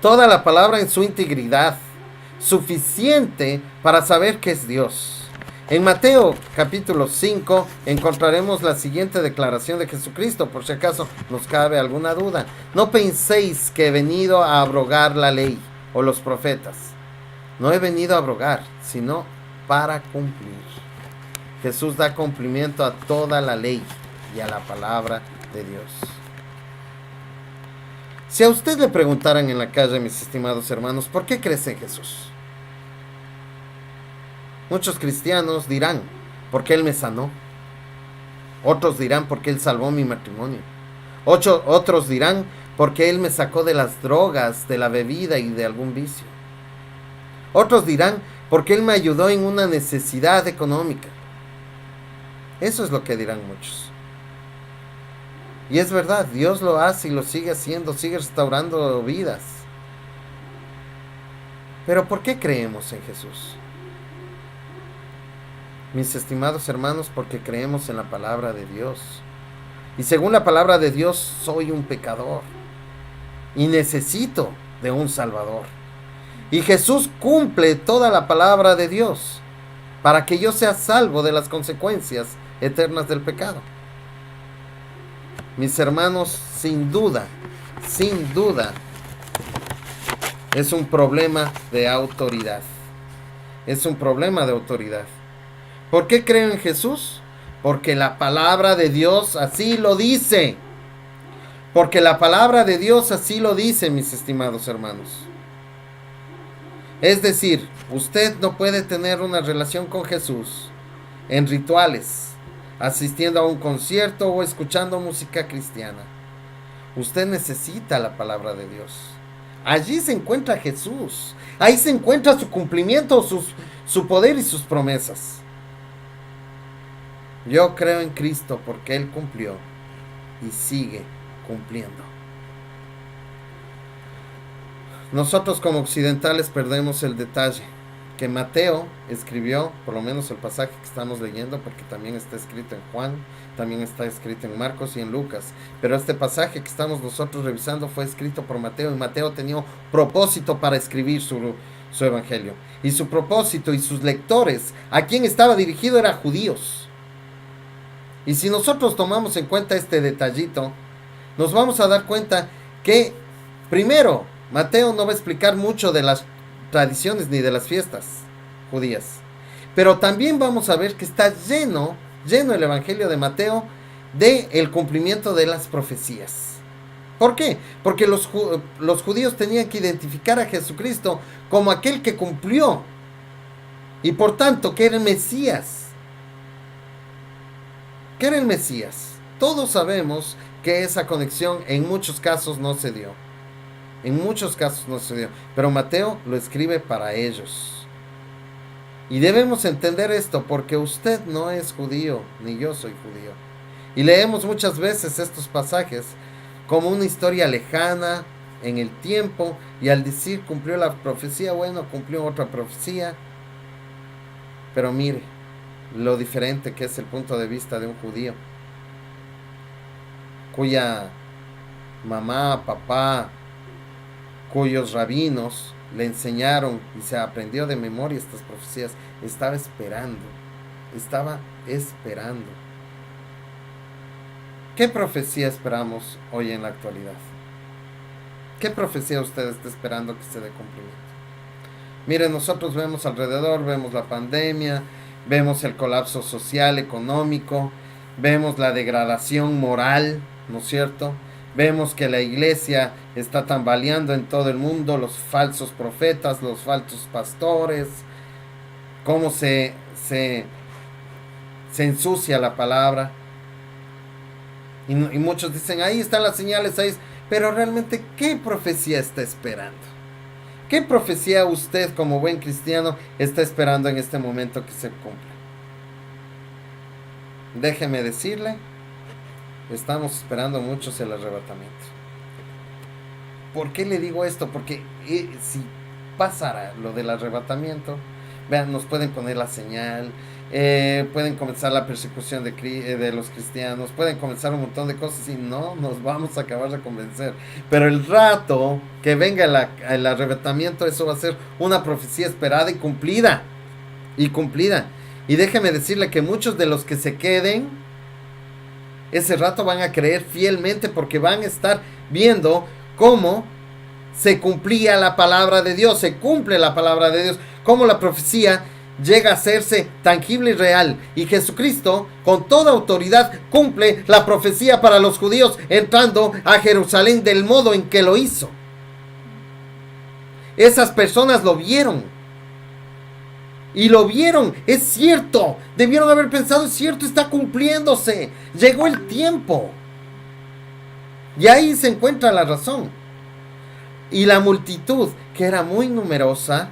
toda la palabra en su integridad, suficiente para saber que es Dios. En Mateo capítulo 5 encontraremos la siguiente declaración de Jesucristo, por si acaso nos cabe alguna duda. No penséis que he venido a abrogar la ley o los profetas. No he venido a abrogar, sino para cumplir. Jesús da cumplimiento a toda la ley y a la palabra de Dios. Si a usted le preguntaran en la calle, mis estimados hermanos, ¿por qué crees en Jesús? Muchos cristianos dirán: porque Él me sanó. Otros dirán: porque Él salvó mi matrimonio. Otros dirán: porque Él me sacó de las drogas, de la bebida y de algún vicio. Otros dirán: porque Él me ayudó en una necesidad económica. Eso es lo que dirán muchos. Y es verdad, Dios lo hace y lo sigue haciendo, sigue restaurando vidas. Pero ¿por qué creemos en Jesús? Mis estimados hermanos, porque creemos en la palabra de Dios. Y según la palabra de Dios, soy un pecador y necesito de un Salvador. Y Jesús cumple toda la palabra de Dios para que yo sea salvo de las consecuencias eternas del pecado. Mis hermanos, sin duda, es un problema de autoridad. Es un problema de autoridad. ¿Por qué creo en Jesús? Porque la palabra de Dios así lo dice. Porque la palabra de Dios así lo dice, mis estimados hermanos. Es decir, usted no puede tener una relación con Jesús en rituales, asistiendo a un concierto o escuchando música cristiana. Usted necesita la palabra de Dios. Allí se encuentra Jesús. Ahí se encuentra su cumplimiento, su poder y sus promesas. Yo creo en Cristo porque Él cumplió y sigue cumpliendo. Nosotros como occidentales perdemos el detalle que Mateo escribió, por lo menos el pasaje que estamos leyendo, porque también está escrito en Juan, también está escrito en Marcos y en Lucas, pero este pasaje que estamos nosotros revisando fue escrito por Mateo, y Mateo tenía propósito para escribir su evangelio, y su propósito y sus lectores, a quien estaba dirigido, eran judíos. Y si nosotros tomamos en cuenta este detallito, nos vamos a dar cuenta que, primero, Mateo no va a explicar mucho de las tradiciones ni de las fiestas judías, pero también vamos a ver que está lleno el evangelio de Mateo de el cumplimiento de las profecías. ¿Por qué? Porque los judíos tenían que identificar a Jesucristo como aquel que cumplió y por tanto que era el Mesías. ¿Qué era el Mesías? Todos sabemos que esa conexión en muchos casos no se dio. En muchos casos no se dio, pero Mateo lo escribe para ellos. Y debemos entender esto porque usted no es judío, ni yo soy judío. Y leemos muchas veces estos pasajes como una historia lejana en el tiempo, y al decir cumplió la profecía, bueno, cumplió otra profecía. Pero mire lo diferente que es el punto de vista de un judío. cuya mamá, papá, cuyos rabinos le enseñaron y se aprendió de memoria estas profecías, estaba esperando. ¿Qué profecía esperamos hoy en la actualidad? ¿Qué profecía usted está esperando que se dé cumplimiento? Miren, nosotros vemos alrededor, vemos la pandemia, vemos el colapso social, económico, vemos la degradación moral, ¿no es cierto? Vemos que la iglesia está tambaleando en todo el mundo, los falsos profetas, los falsos pastores, cómo se ensucia la palabra. Y muchos dicen, ahí están las señales, ahí. Pero realmente, ¿qué profecía está esperando? ¿Qué profecía usted como buen cristiano está esperando en este momento que se cumpla? Déjeme decirle, estamos esperando muchos el arrebatamiento. ¿Por qué le digo esto? Porque si pasara lo del arrebatamiento, vean, nos pueden poner la señal, pueden comenzar la persecución de los cristianos, pueden comenzar un montón de cosas y no nos vamos a acabar de convencer. Pero el rato que venga el arrebatamiento, eso va a ser una profecía esperada y cumplida. Y déjeme decirle que muchos de los que se queden, ese rato van a creer fielmente porque van a estar viendo cómo se cumplía la palabra de Dios, se cumple la palabra de Dios, cómo la profecía llega a hacerse tangible y real. Y Jesucristo, con toda autoridad, cumple la profecía para los judíos entrando a Jerusalén del modo en que lo hizo. Esas personas lo vieron. Y lo vieron, es cierto. Debieron haber pensado, es cierto, está cumpliéndose. Llegó el tiempo. Y ahí se encuentra la razón. Y la multitud, que era muy numerosa,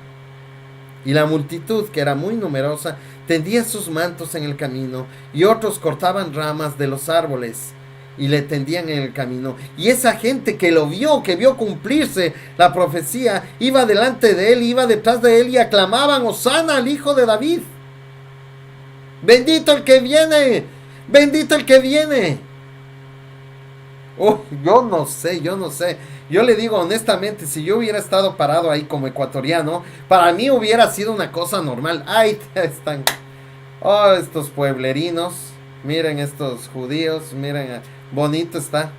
tendía sus mantos en el camino, y otros cortaban ramas de los árboles y le tendían en el camino. Y esa gente que lo vio, que vio cumplirse la profecía, iba delante de él, iba detrás de él y aclamaban: Hosana al hijo de David. Bendito el que viene, bendito el que viene. Oh, yo no sé. Yo le digo honestamente, si yo hubiera estado parado ahí como ecuatoriano, para mí hubiera sido una cosa normal. Ahí están. Oh, estos pueblerinos. Miren estos judíos. Miren, bonito está.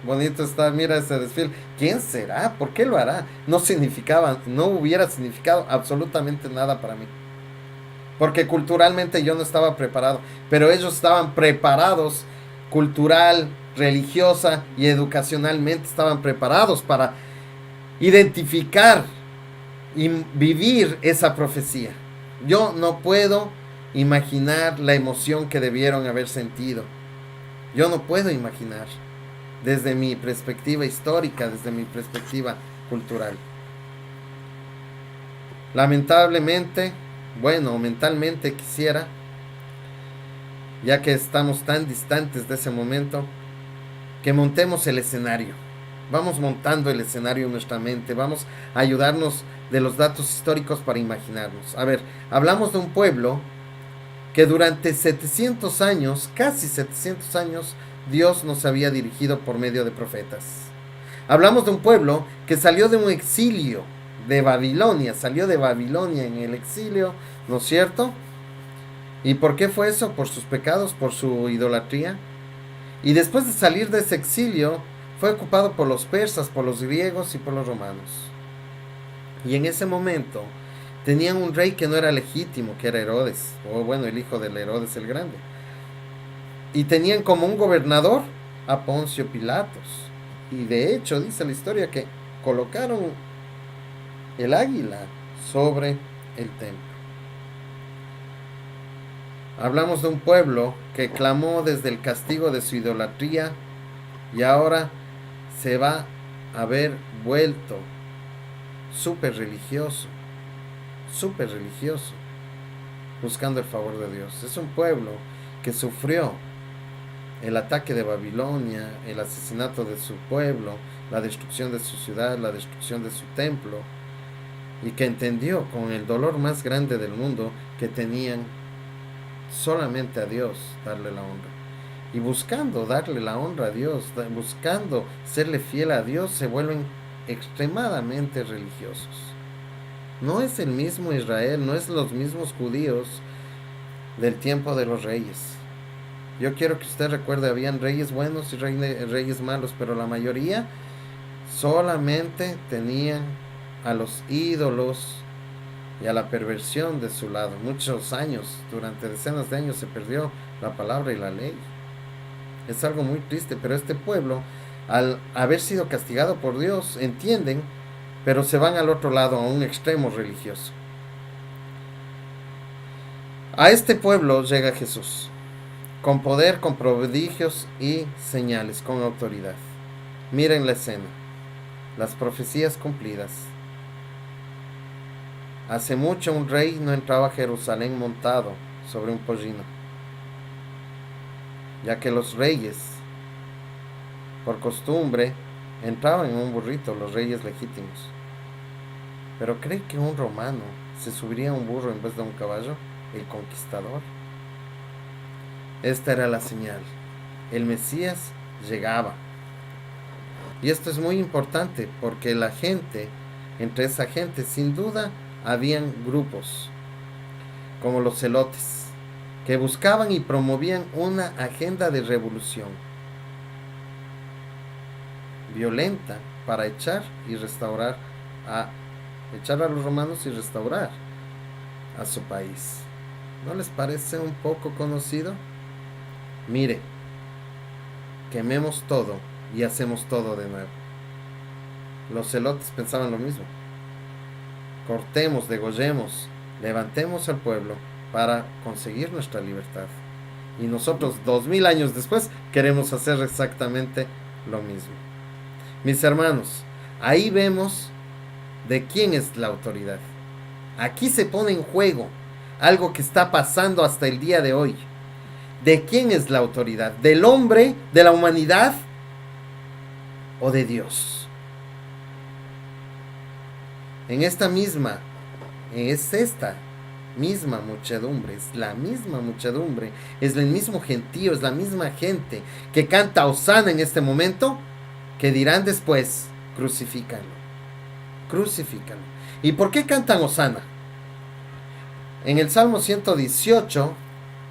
Mira ese desfile. ¿Quién será? ¿Por qué lo hará? No hubiera significado absolutamente nada para mí. Porque culturalmente yo no estaba preparado. Pero ellos estaban preparados cultural, religiosa y educacionalmente, estaban preparados para identificar y vivir esa profecía. Yo no puedo imaginar la emoción que debieron haber sentido. Yo no puedo imaginar desde mi perspectiva histórica, desde mi perspectiva cultural. Lamentablemente, mentalmente quisiera, ya que estamos tan distantes de ese momento, que montemos el escenario. Vamos montando el escenario en nuestra mente. Vamos a ayudarnos de los datos históricos para imaginarnos. A ver, hablamos de un pueblo que durante 700 años, casi 700 años, Dios nos había dirigido por medio de profetas. Hablamos de un pueblo que salió de un exilio de Babilonia. Salió de Babilonia en el exilio, ¿no es cierto? ¿Y por qué fue eso? Por sus pecados, por su idolatría. Y después de salir de ese exilio, fue ocupado por los persas, por los griegos y por los romanos. Y en ese momento tenían un rey que no era legítimo, que era Herodes, el hijo del Herodes el Grande. Y tenían como un gobernador a Poncio Pilatos. Y de hecho dice la historia que colocaron el águila sobre el templo. Hablamos de un pueblo que clamó desde el castigo de su idolatría y ahora se va a ver vuelto súper religioso, buscando el favor de Dios. Es un pueblo que sufrió el ataque de Babilonia, el asesinato de su pueblo, la destrucción de su ciudad, la destrucción de su templo, y que entendió con el dolor más grande del mundo que tenían solamente a Dios darle la honra. y buscando darle la honra a Dios, buscando serle fiel a Dios, se vuelven extremadamente religiosos. No es el mismo Israel, no es los mismos judíos del tiempo de los reyes. Yo quiero que usted recuerde, habían reyes buenos y reyes malos, pero la mayoría solamente tenían a los ídolos y a la perversión de su lado. Muchos años, durante decenas de años, se perdió la palabra y la ley. Es algo muy triste, pero este pueblo, al haber sido castigado por Dios, entienden, pero se van al otro lado, a un extremo religioso. A este pueblo llega Jesús, con poder, con prodigios y señales, con autoridad. Miren la escena, las profecías cumplidas. Hace mucho un rey no entraba a Jerusalén montado sobre un pollino, ya que los reyes, por costumbre, entraban en un burrito, los reyes legítimos. Pero ¿cree que un romano se subiría a un burro en vez de un caballo? El conquistador. Esta era la señal. El Mesías llegaba. Y esto es muy importante porque la gente, entre esa gente, sin duda, habían grupos, como los celotes, que buscaban y promovían una agenda de revolución violenta para echar a los romanos y restaurar a su país. ¿No les parece un poco conocido? Mire, quememos todo y hacemos todo de nuevo. Los celotes pensaban lo mismo. Cortemos, degollemos, levantemos al pueblo para conseguir nuestra libertad. Y nosotros 2000 años después queremos hacer exactamente lo mismo. Mis hermanos, ahí vemos de quién es la autoridad. Aquí se pone en juego algo que está pasando hasta el día de hoy. ¿De quién es la autoridad? ¿Del hombre, de la humanidad o de Dios? Es esta misma muchedumbre, es la misma muchedumbre, es el mismo gentío, es la misma gente que canta Hosana en este momento, que dirán después, crucifícalo. ¿Y por qué cantan Hosana? En el Salmo 118,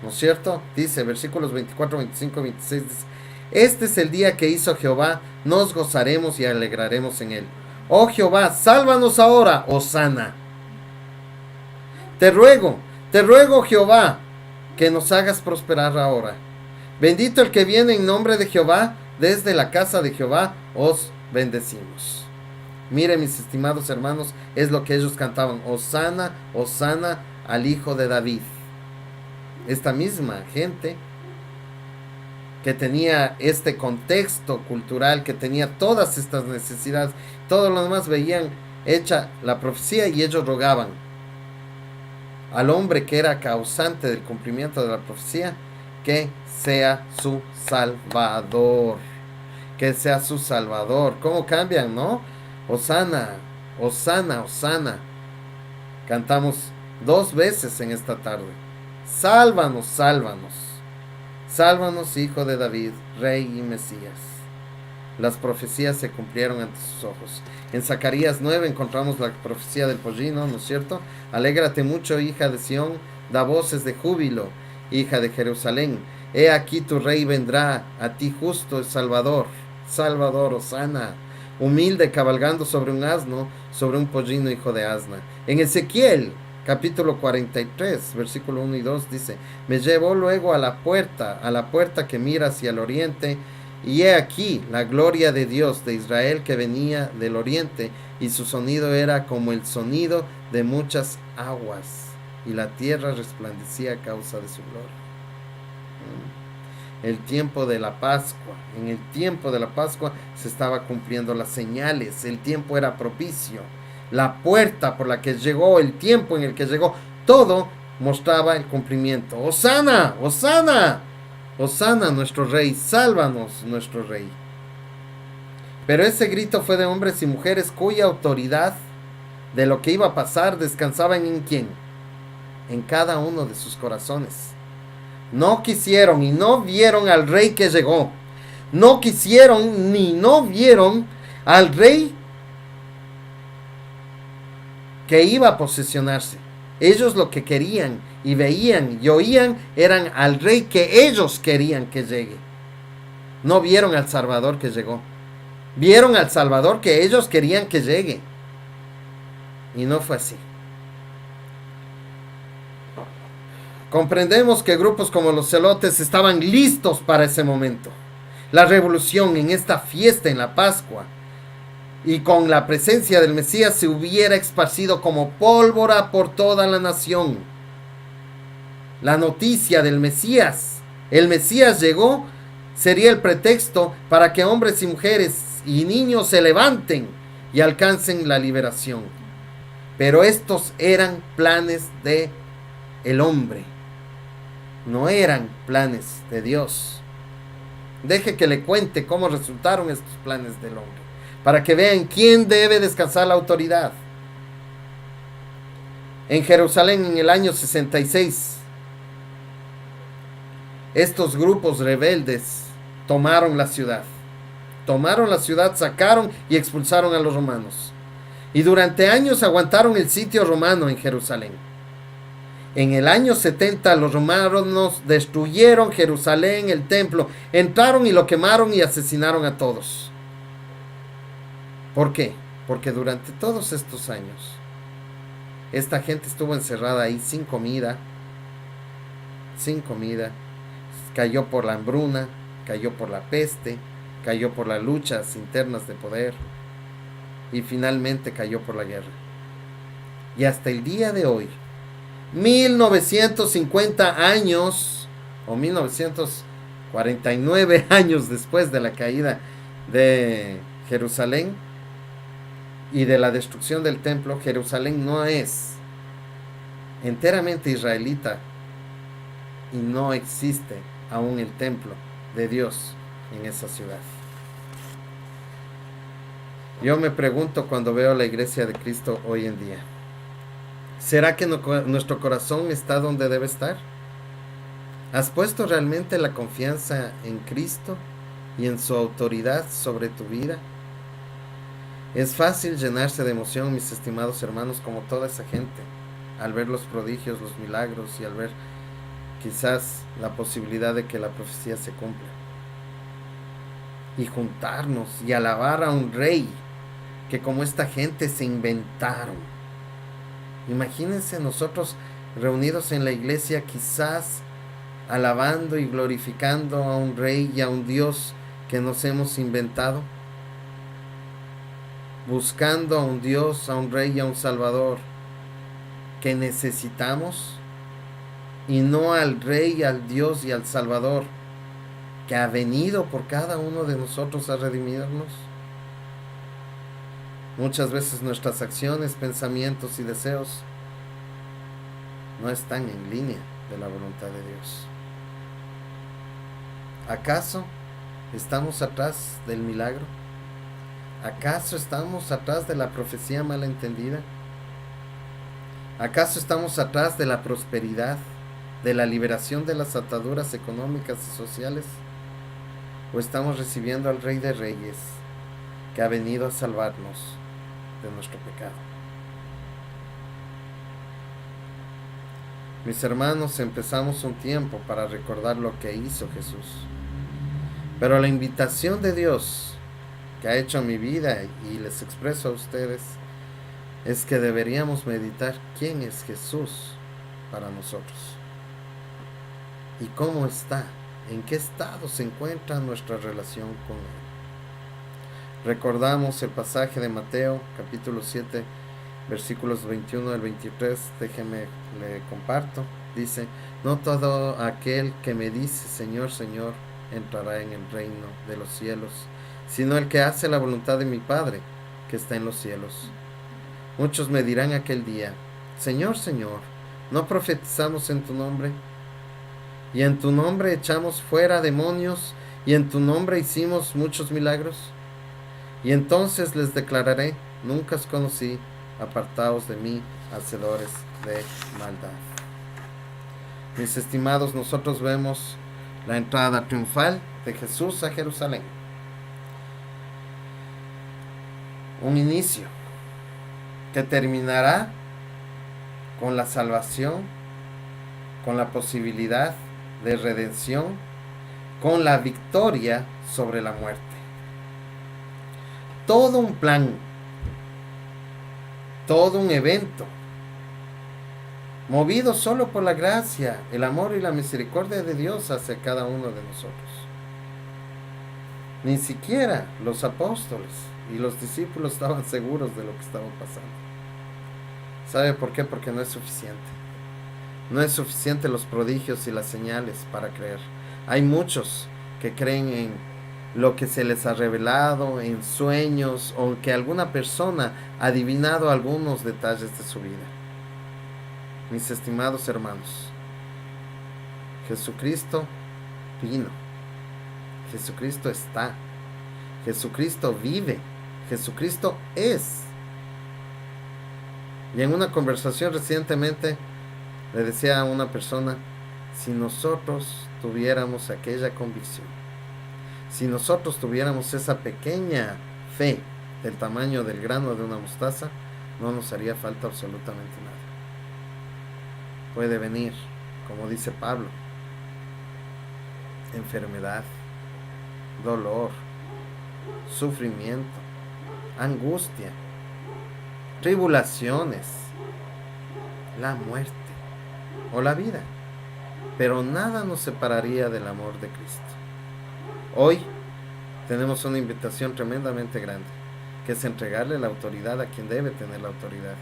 ¿no es cierto? Dice, versículos 24, 25, 26, dice, este es el día que hizo Jehová, nos gozaremos y alegraremos en él. Oh Jehová, sálvanos ahora, Hosana. Te ruego, Jehová, que nos hagas prosperar ahora. Bendito el que viene en nombre de Jehová, desde la casa de Jehová os bendecimos. Miren, mis estimados hermanos, es lo que ellos cantaban, Hosana, Hosana al hijo de David. Esta misma gente que tenía este contexto cultural, que tenía todas estas necesidades, todos los demás veían hecha la profecía y ellos rogaban al hombre que era causante del cumplimiento de la profecía, que sea su salvador, que sea su salvador. ¿Cómo cambian, no? Hosana, Hosana, Hosana. Cantamos 2 veces en esta tarde. Sálvanos, sálvanos. Sálvanos, hijo de David, rey y Mesías. Las profecías se cumplieron ante sus ojos. En Zacarías 9 encontramos la profecía del pollino, ¿no es cierto? Alégrate mucho, hija de Sión, da voces de júbilo, hija de Jerusalén. He aquí tu rey vendrá, a ti justo el Salvador. Salvador, Hosana. Humilde, cabalgando sobre un asno, sobre un pollino, hijo de asna. En Ezequiel capítulo 43, versículo 1 y 2 dice, me llevó luego a la puerta que mira hacia el oriente, y he aquí la gloria de Dios de Israel que venía del oriente, y su sonido era como el sonido de muchas aguas, y la tierra resplandecía a causa de su gloria. El tiempo de la Pascua, en el tiempo de la Pascua se estaba cumpliendo las señales, el tiempo era propicio. La puerta por la que llegó, el tiempo en el que llegó, todo mostraba el cumplimiento. ¡Hosana! ¡Hosana! ¡Hosana, nuestro rey! ¡Sálvanos, nuestro rey! Pero ese grito fue de hombres y mujeres cuya autoridad de lo que iba a pasar descansaba en ¿quién? En cada uno de sus corazones. No quisieron y no vieron al rey que llegó. No quisieron ni no vieron al rey que iba a posesionarse. Ellos lo que querían y veían y oían eran al rey que ellos querían que llegue. No vieron al Salvador que llegó. Vieron al Salvador que ellos querían que llegue. Y no fue así. Comprendemos que grupos como los celotes estaban listos para ese momento. La revolución en esta fiesta, en la Pascua, y con la presencia del Mesías se hubiera esparcido como pólvora por toda la nación. La noticia del Mesías, el Mesías llegó, sería el pretexto para que hombres y mujeres y niños se levanten y alcancen la liberación. Pero estos eran planes de el hombre, no eran planes de Dios. Deje que le cuente cómo resultaron estos planes del hombre, para que vean quién debe descansar la autoridad. En Jerusalén, en el año 66, estos grupos rebeldes tomaron la ciudad. Tomaron la ciudad, sacaron y expulsaron a los romanos. Y durante años aguantaron el sitio romano en Jerusalén. En el año 70 los romanos destruyeron Jerusalén, el templo, entraron y lo quemaron y asesinaron a todos. ¿Por qué? Porque durante todos estos años esta gente estuvo encerrada ahí sin comida, cayó por la hambruna, cayó por la peste, cayó por las luchas internas de poder y finalmente cayó por la guerra. Y hasta el día de hoy, 1950 años o 1949 años después de la caída de Jerusalén y de la destrucción del templo, Jerusalén no es enteramente israelita y no existe aún el templo de Dios en esa ciudad. Yo me pregunto cuando veo la iglesia de Cristo hoy en día, ¿será que nuestro corazón está donde debe estar? ¿Has puesto realmente la confianza en Cristo y en su autoridad sobre tu vida? Es fácil llenarse de emoción, mis estimados hermanos, como toda esa gente, al ver los prodigios, los milagros y al ver quizás la posibilidad de que la profecía se cumpla. Y juntarnos y alabar a un rey que como esta gente se inventaron. Imagínense nosotros reunidos en la iglesia, quizás alabando y glorificando a un rey y a un Dios que nos hemos inventado, buscando a un Dios, a un rey y a un Salvador que necesitamos, y no al rey, al Dios y al Salvador que ha venido por cada uno de nosotros a redimirnos. Muchas veces nuestras acciones, pensamientos y deseos no están en línea de la voluntad de Dios. ¿Acaso estamos atrás del milagro? ¿Acaso estamos atrás de la profecía malentendida? ¿Acaso estamos atrás de la prosperidad, de la liberación de las ataduras económicas y sociales? ¿O estamos recibiendo al Rey de Reyes, que ha venido a salvarnos de nuestro pecado? Mis hermanos, empezamos un tiempo para recordar lo que hizo Jesús. Pero la invitación de Dios que ha hecho a mi vida y les expreso a ustedes es que deberíamos meditar quién es Jesús para nosotros y cómo está, en qué estado se encuentra nuestra relación con Él. Recordamos el pasaje de Mateo capítulo 7 versículos 21 al 23, déjenme le comparto. Dice: no todo aquel que me dice Señor, Señor entrará en el reino de los cielos, sino el que hace la voluntad de mi Padre que está en los cielos. Muchos me dirán aquel día: Señor, Señor, ¿no profetizamos en tu nombre? Y en tu nombre echamos fuera demonios, y en tu nombre hicimos muchos milagros. Y entonces les declararé: nunca os conocí, apartaos de mí, hacedores de maldad. Mis estimados, nosotros vemos la entrada triunfal de Jesús a Jerusalén. Un inicio que terminará con la salvación, con la posibilidad de redención, con la victoria sobre la muerte. Todo un plan, todo un evento, movido solo por la gracia, el amor y la misericordia de Dios hacia cada uno de nosotros. Ni siquiera los apóstoles y los discípulos estaban seguros de lo que estaba pasando. ¿Sabe por qué? Porque no es suficiente. No es suficiente los prodigios y las señales para creer. Hay muchos que creen en lo que se les ha revelado, en sueños, o que alguna persona ha adivinado algunos detalles de su vida. Mis estimados hermanos, Jesucristo vino, Jesucristo está, Jesucristo vive, Jesucristo es. Y en una conversación recientemente le decía a una persona, si nosotros tuviéramos aquella convicción, si nosotros tuviéramos esa pequeña fe del tamaño del grano de una mostaza, no nos haría falta absolutamente nada. Puede venir, como dice Pablo, enfermedad, dolor, sufrimiento, angustia, tribulaciones, la muerte o la vida, pero nada nos separaría del amor de Cristo. Hoy tenemos una invitación tremendamente grande, que es entregarle la autoridad a quien debe tener la autoridad.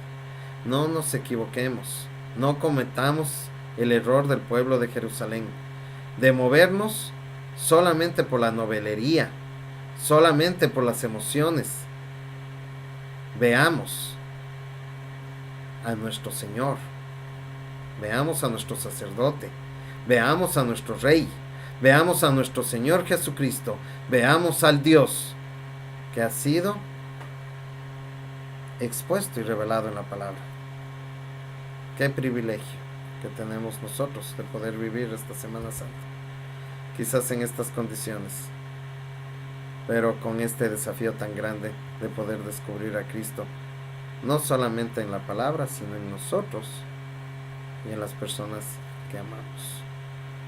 No nos equivoquemos, no cometamos el error del pueblo de Jerusalén, de movernos solamente por la novelería, solamente por las emociones. Veamos a nuestro Señor, veamos a nuestro sacerdote, veamos a nuestro Rey, veamos a nuestro Señor Jesucristo, veamos al Dios que ha sido expuesto y revelado en la palabra. Qué privilegio que tenemos nosotros de poder vivir esta Semana Santa, quizás en estas condiciones, pero con este desafío tan grande de poder descubrir a Cristo, no solamente en la palabra, sino en nosotros y en las personas que amamos.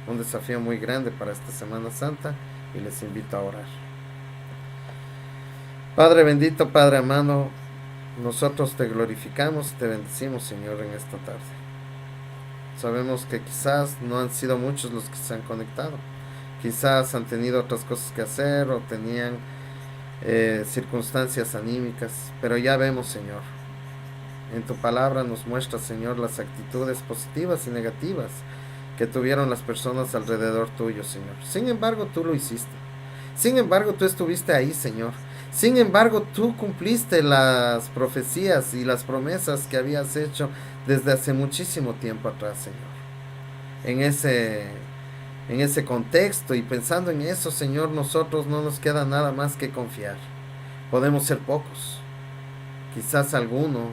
Un desafío muy grande para esta Semana Santa, y les invito a orar. Padre bendito, Padre amado, nosotros te glorificamos, te bendecimos, Señor, en esta tarde. Sabemos que quizás no han sido muchos los que se han conectado, quizás han tenido otras cosas que hacer o tenían circunstancias anímicas, pero ya vemos, Señor, en tu palabra nos muestra, Señor, las actitudes positivas y negativas que tuvieron las personas alrededor tuyo, Señor. Sin embargo, tú lo hiciste. Sin embargo, tú estuviste ahí, Señor. Sin embargo, tú cumpliste las profecías y las promesas que habías hecho desde hace muchísimo tiempo atrás, Señor. En ese contexto y pensando en eso, Señor, nosotros no nos queda nada más que confiar. Podemos ser pocos. Quizás alguno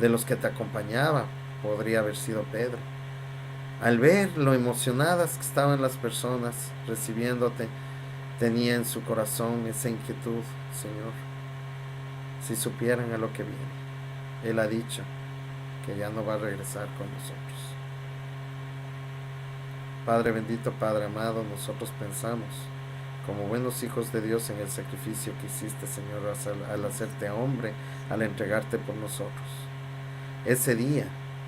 de los que te acompañaba podría haber sido Pedro. Al ver lo emocionadas que estaban las personas recibiéndote, tenía en su corazón esa inquietud, Señor. Si supieran a lo que viene. Él ha dicho que ya no va a regresar con nosotros. Padre bendito, Padre amado, nosotros pensamos como buenos hijos de Dios en el sacrificio que hiciste, Señor, al hacerte hombre, al entregarte por nosotros. Ese día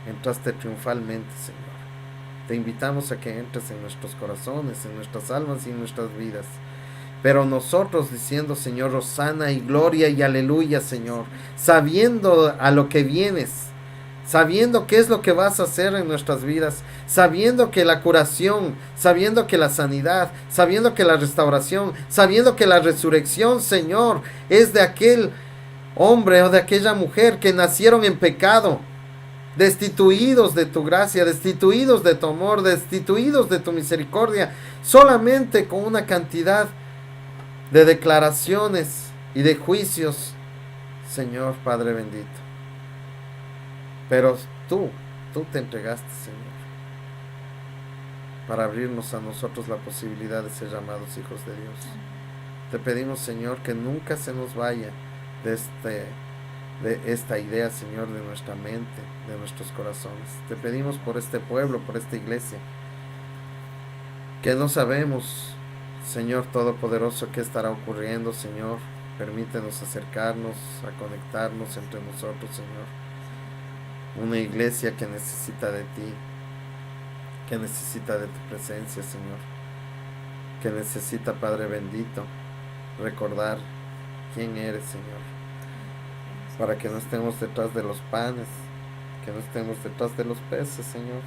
entraste triunfalmente, Señor. Te invitamos a que entres en nuestros corazones, en nuestras almas y en nuestras vidas. Pero nosotros diciendo, Señor, hosana y gloria y aleluya, Señor, sabiendo a lo que vienes, sabiendo qué es lo que vas a hacer en nuestras vidas, sabiendo que la curación, sabiendo que la sanidad, sabiendo que la restauración, sabiendo que la resurrección, Señor, es de aquel hombre o de aquella mujer que nacieron en pecado, destituidos de tu gracia, destituidos de tu amor, destituidos de tu misericordia, solamente con una cantidad de declaraciones y de juicios, Señor Padre bendito. Pero tú te entregaste, Señor. para abrirnos a nosotros la posibilidad de ser llamados hijos de Dios. Te pedimos, Señor, que nunca se nos vaya de esta idea, Señor, de nuestra mente, de nuestros corazones. Te pedimos por este pueblo, por esta iglesia, que no sabemos, Señor Todopoderoso, qué estará ocurriendo, Señor. Permítenos acercarnos, a conectarnos entre nosotros, Señor. Una iglesia que necesita de ti, que necesita de tu presencia, Señor. Que necesita, Padre bendito, recordar quién eres, Señor. Para que no estemos detrás de los panes, que no estemos detrás de los peces, Señor,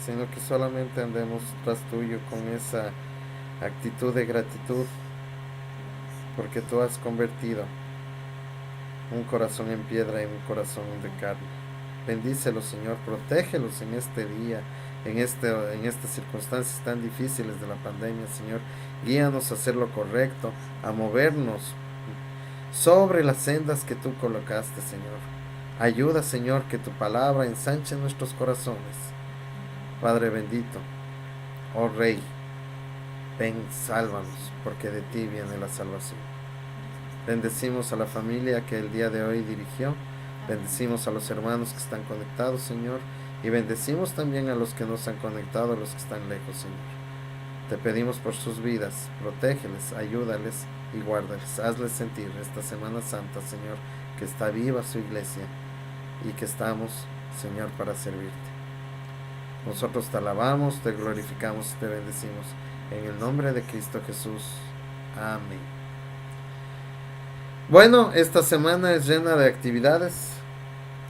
sino que solamente andemos tras tuyo con esa actitud de gratitud, porque tú has convertido un corazón en piedra en un corazón de carne. Bendícelos, Señor, protégelos en este día, en estas circunstancias tan difíciles de la pandemia, Señor. Guíanos a hacer lo correcto, a movernos sobre las sendas que tú colocaste, Señor. Ayuda, Señor, que tu palabra ensanche nuestros corazones. Padre bendito, oh Rey, ven, sálvanos, porque de ti viene la salvación. Bendecimos a la familia que el día de hoy dirigió. Bendecimos a los hermanos que están conectados, Señor. Y bendecimos también a los que no se han conectado, a los que están lejos, Señor. Te pedimos por sus vidas. Protégeles, ayúdales y guárdales. Hazles sentir esta Semana Santa, Señor, que está viva su iglesia y que estamos, Señor, para servirte. Nosotros te alabamos, te glorificamos y te bendecimos. En el nombre de Cristo Jesús. Amén. Bueno, esta semana es llena de actividades.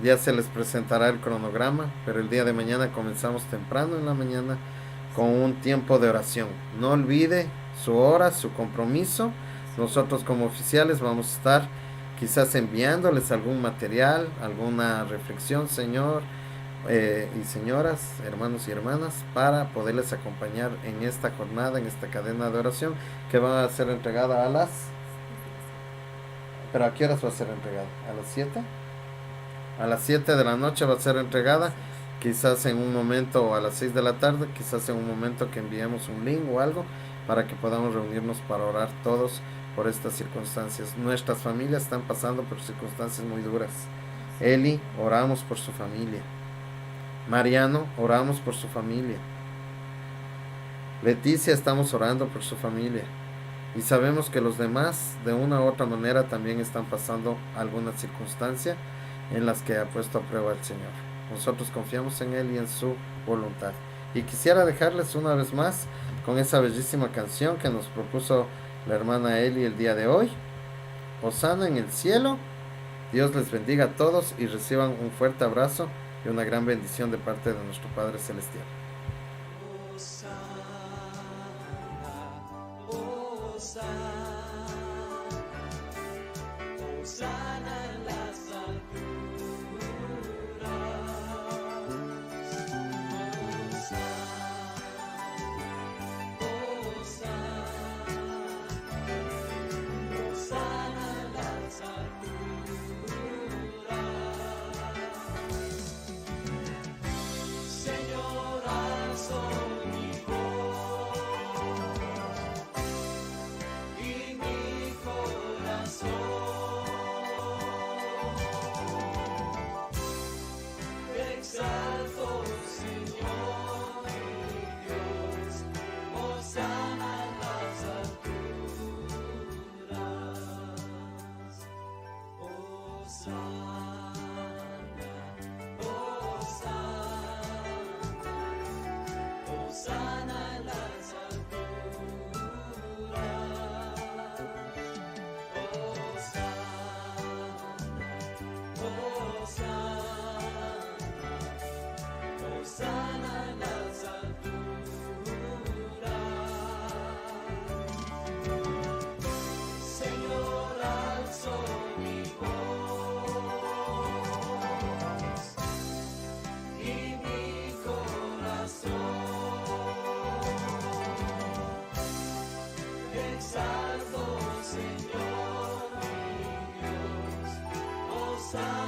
Ya se les presentará el cronograma, pero el día de mañana comenzamos temprano en la mañana con un tiempo de oración. No olvide su hora, su compromiso. Nosotros como oficiales vamos a estar quizás enviándoles algún material, alguna reflexión, Señor, y señoras, hermanos y hermanas, para poderles acompañar en esta jornada, en esta cadena de oración que va a ser entregada a las... ¿Pero a qué horas va a ser entregada? ¿A las 7? A las 7 de la noche va a ser entregada, quizás en un momento, o a las 6 de la tarde, quizás en un momento que enviemos un link o algo, para que podamos reunirnos para orar todos por estas circunstancias. Nuestras familias están pasando por circunstancias muy duras. Eli, oramos por su familia. Mariano, oramos por su familia. Leticia, estamos orando por su familia. Y sabemos que los demás, de una u otra manera, también están pasando alguna circunstancia en las que ha puesto a prueba el Señor. Nosotros confiamos en Él y en su voluntad. Y quisiera dejarles una vez más con esa bellísima canción que nos propuso la hermana Eli el día de hoy. Hosana en el cielo. Dios les bendiga a todos y reciban un fuerte abrazo y una gran bendición de parte de nuestro Padre Celestial. Hosana en las Señor, alzo mi voz y mi corazón. Te exalto, Señor mi Dios, hosana en las alturas. Hosana, hosana en las alturas. Hosana en las alturas. Señor, alzo mi voz y mi corazón. Te exalto, Señor mi Dios, hosana.